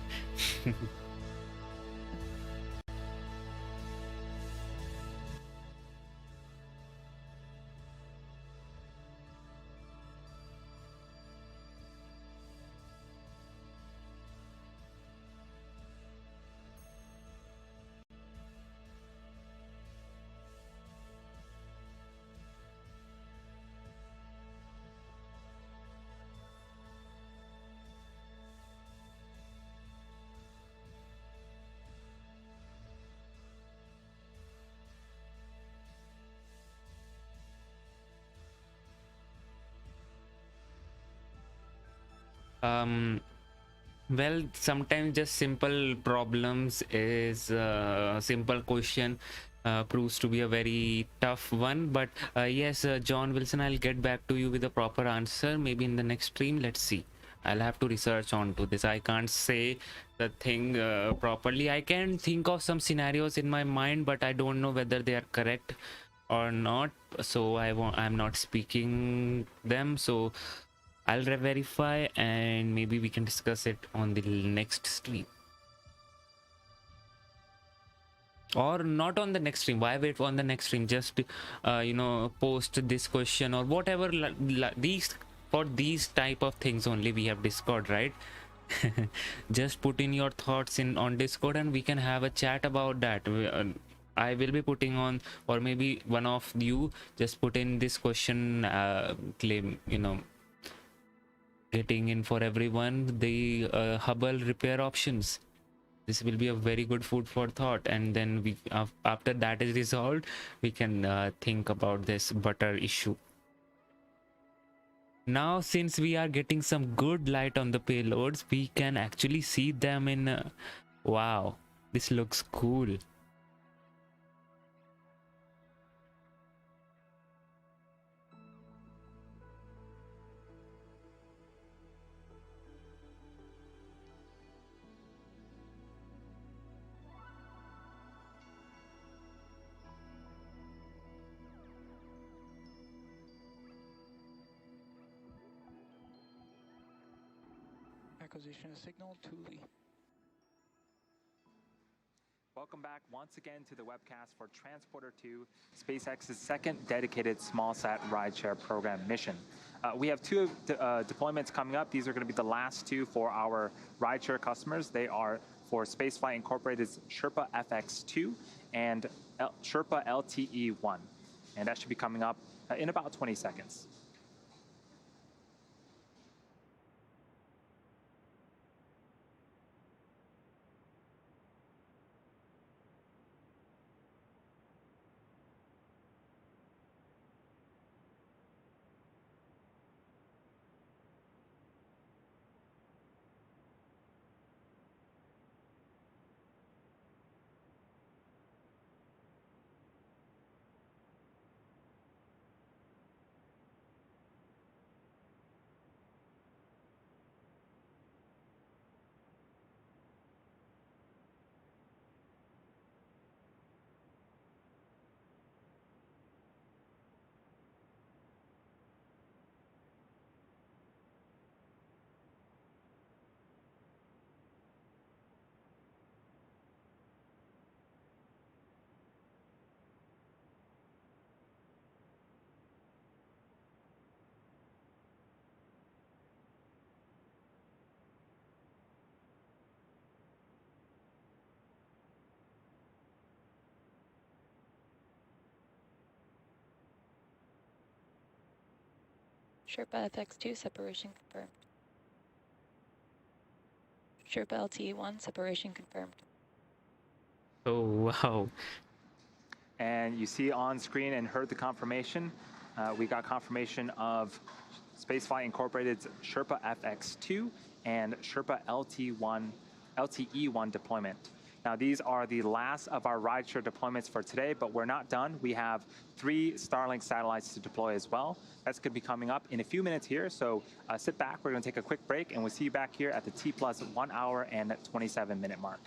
Well, sometimes just simple problems is simple question proves to be a very tough one. But yes, John Wilson, I'll get back to you with a proper answer maybe in the next stream. Let's see. I'll have to research onto this. I can't say the thing properly. I can think of some scenarios in my mind, but I don't know whether they are correct or not. So I'm not speaking them. So I'll verify and maybe we can discuss it on the next stream. Or not on the next stream. Why wait on the next stream? Just post this question or whatever. These type of things only we have Discord, right? Just put in your thoughts on Discord and we can have a chat about that. I will be putting on, or maybe one of you just put in this question, claim, getting in for everyone the Hubble repair options. This will be a very good food for thought, and then we after that is resolved, we can think about this butter issue. Now since we are getting some good light on the payloads, we can actually see them in wow, this looks cool. acquisition of signal, Thule. Welcome back once again to the webcast for Transporter-2, SpaceX's second dedicated SmallSat Rideshare Program mission. We have two deployments coming up. These are going to be the last two for our rideshare customers. They are for Spaceflight Incorporated's Sherpa FX2 and Sherpa LTE-1. And that should be coming up in about 20 seconds. Sherpa FX2 separation confirmed. Sherpa LTE-1 separation confirmed. Oh, wow. And you see on screen and heard the confirmation. We got confirmation of Spaceflight Incorporated's Sherpa FX2 and Sherpa LTE-1 deployment. Now, these are the last of our rideshare deployments for today, but we're not done. We have 3 Starlink satellites to deploy as well. That's going to be coming up in a few minutes here, so sit back. We're going to take a quick break, and we'll see you back here at the T plus 1 hour and 27-minute mark.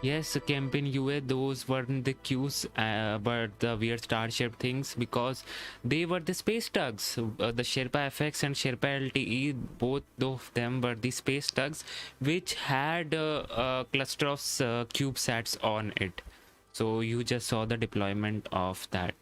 Yes, Campaign UA, those weren't the cues, but the weird star-shaped things, because they were the space tugs. The Sherpa FX and Sherpa LTE, both of them were the space tugs, which had a cluster of CubeSats on it. So you just saw the deployment of that.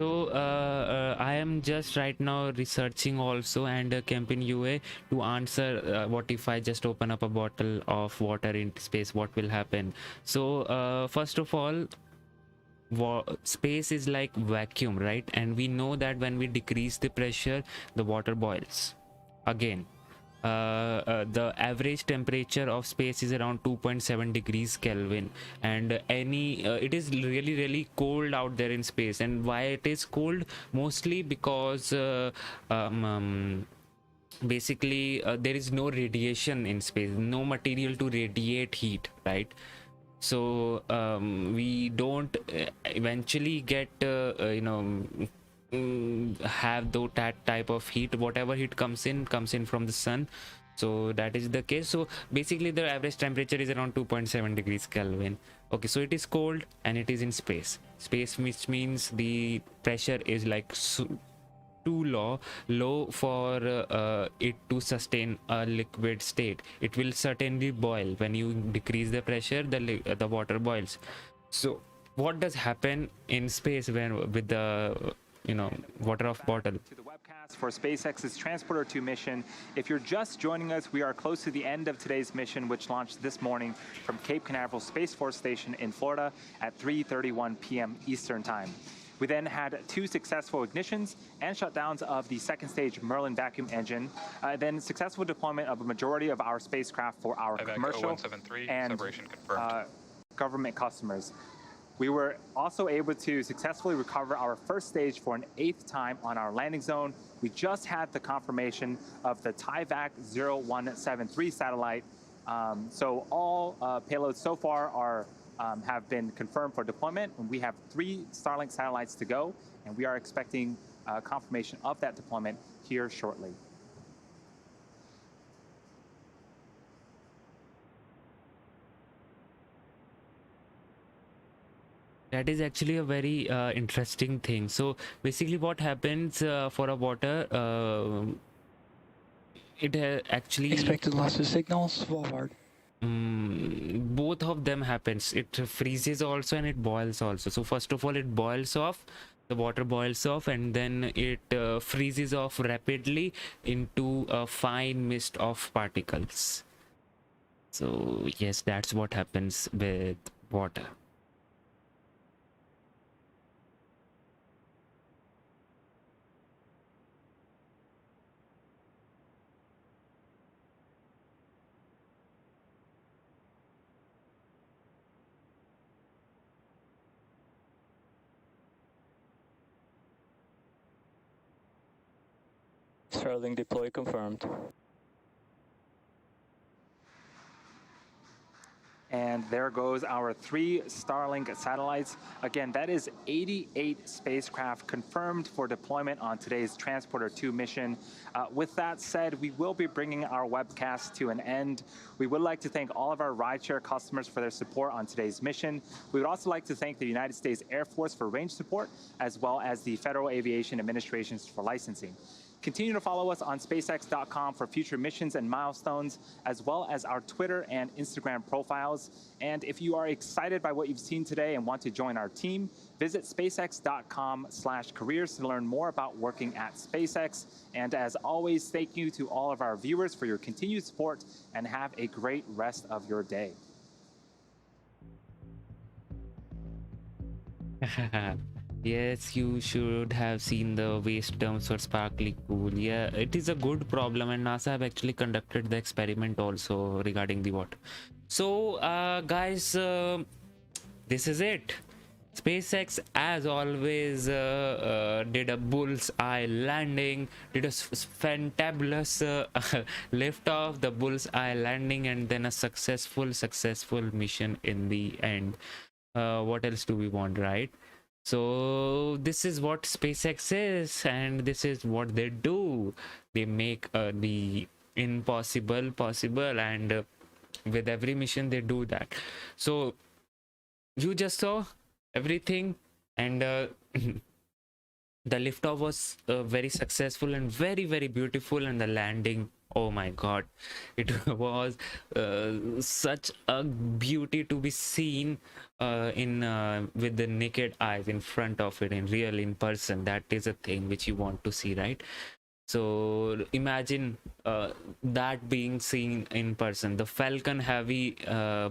So I am just right now researching also and camping UA to answer what if I just open up a bottle of water in space, what will happen. So first of all, space is like vacuum, right? And we know that when we decrease the pressure, the water boils again. The average temperature of space is around 2.7 degrees Kelvin, and it is really cold out there in space. And why it is cold? Mostly because basically there is no radiation in space, no material to radiate heat, right? So we don't eventually get have that type of heat. Whatever heat comes in from the sun. So that is the case. So basically the average temperature is around 2.7 degrees Kelvin. Okay, so it is cold and it is in space, which means the pressure is like too low for it to sustain a liquid state. It will certainly boil. When you decrease the pressure, the water boils. So what does happen in space when with the water of bottle? To the webcast for SpaceX's Transporter-2 mission. If you're just joining us, we are close to the end of today's mission, which launched this morning from Cape Canaveral Space Force Station in Florida at 3:31 p.m. Eastern Time. We then had 2 successful ignitions and shutdowns of the second stage Merlin vacuum engine, then successful deployment of a majority of our spacecraft for our Evac commercial 0173, and separation confirmed. government customers. We were also able to successfully recover our first stage for an 8th time on our landing zone. We just had the confirmation of the TIVAC 0173 satellite. So all payloads so far have been confirmed for deployment, and we have 3 Starlink satellites to go, and we are expecting confirmation of that deployment here shortly. That is actually a very interesting thing. So basically what happens for a water, it actually Expected loss of signal, Svalbard. Both of them happens. It freezes also and it boils also. So first of all it boils off, the water boils off, and then it freezes off rapidly into a fine mist of particles. So yes, that's what happens with water. Starlink deploy confirmed. And there goes our 3 Starlink satellites. Again, that is 88 spacecraft confirmed for deployment on today's Transporter-2 mission. With that said, we will be bringing our webcast to an end. We would like to thank all of our rideshare customers for their support on today's mission. We would also like to thank the United States Air Force for range support, as well as the Federal Aviation Administration for licensing. Continue to follow us on SpaceX.com for future missions and milestones, as well as our Twitter and Instagram profiles. And if you are excited by what you've seen today and want to join our team, visit SpaceX.com/careers to learn more about working at SpaceX. And as always, thank you to all of our viewers for your continued support, and have a great rest of your day. Yes, you should have seen the waste dumps for sparkly pool. Yeah, it is a good problem, and NASA have actually conducted the experiment also regarding the water. So guys, this is it. SpaceX, as always, did a bullseye landing, did a fantabulous liftoff, the bullseye landing, and then a successful mission in the end. What else do we want, right? So this is what SpaceX is, and this is what they do. They make the impossible possible, and with every mission they do that. So you just saw everything, and The liftoff was very successful and very very beautiful, and the landing, oh my god, it was such a beauty to be seen in with the naked eyes in front of it, in real, in person. That is a thing which you want to see, right? So imagine that being seen in person, the Falcon heavy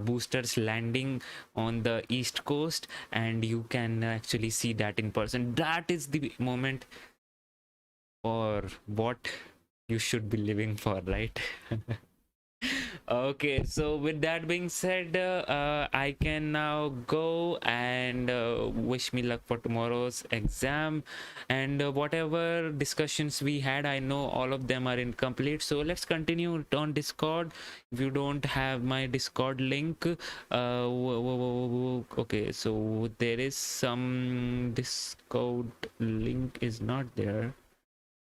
boosters landing on the east coast, and you can actually see that in person. That is the moment or what you should be living for, right? Okay, so with that being said, I can now go and wish me luck for tomorrow's exam, and whatever discussions we had, I know all of them are incomplete, so let's continue on Discord. If you don't have my Discord link, okay, so there is some Discord link is not there.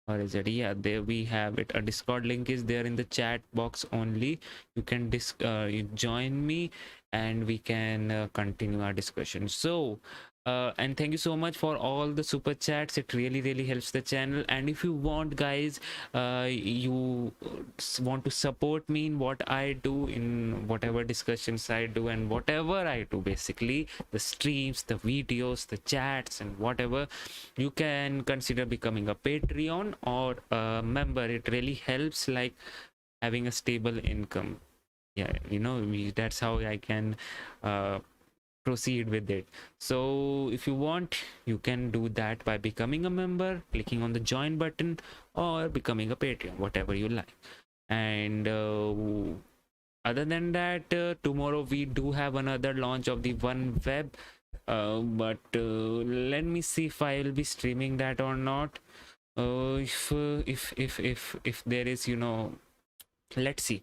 Or is it? Yeah, there we have it. A Discord link is there in the chat box only. You can you join me and we can continue our discussion. So and thank you so much for all the super chats. It really helps the channel. And if you want, guys, you want to support me in what I do, in whatever discussions I do and whatever I do, basically the streams, the videos, the chats and whatever, you can consider becoming a Patreon or a member. It really helps, like having a stable income. Yeah, you know, that's how I can proceed with it. So if you want, you can do that by becoming a member, clicking on the join button, or becoming a Patreon, whatever you like. And other than that, tomorrow we do have another launch of the OneWeb, but let me see if I will be streaming that or not. If there is, you know, let's see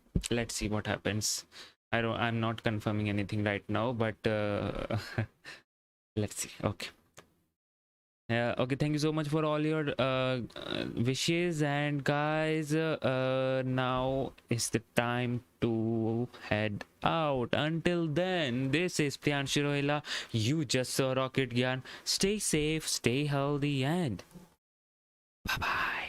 what happens. I'm not confirming anything right now, but let's see. Okay. Okay, thank you so much for all your wishes, and guys, now is the time to head out. Until then, this is Priyanshu Rohila. You just saw Rocket Gyan. Stay safe, stay healthy, and bye bye.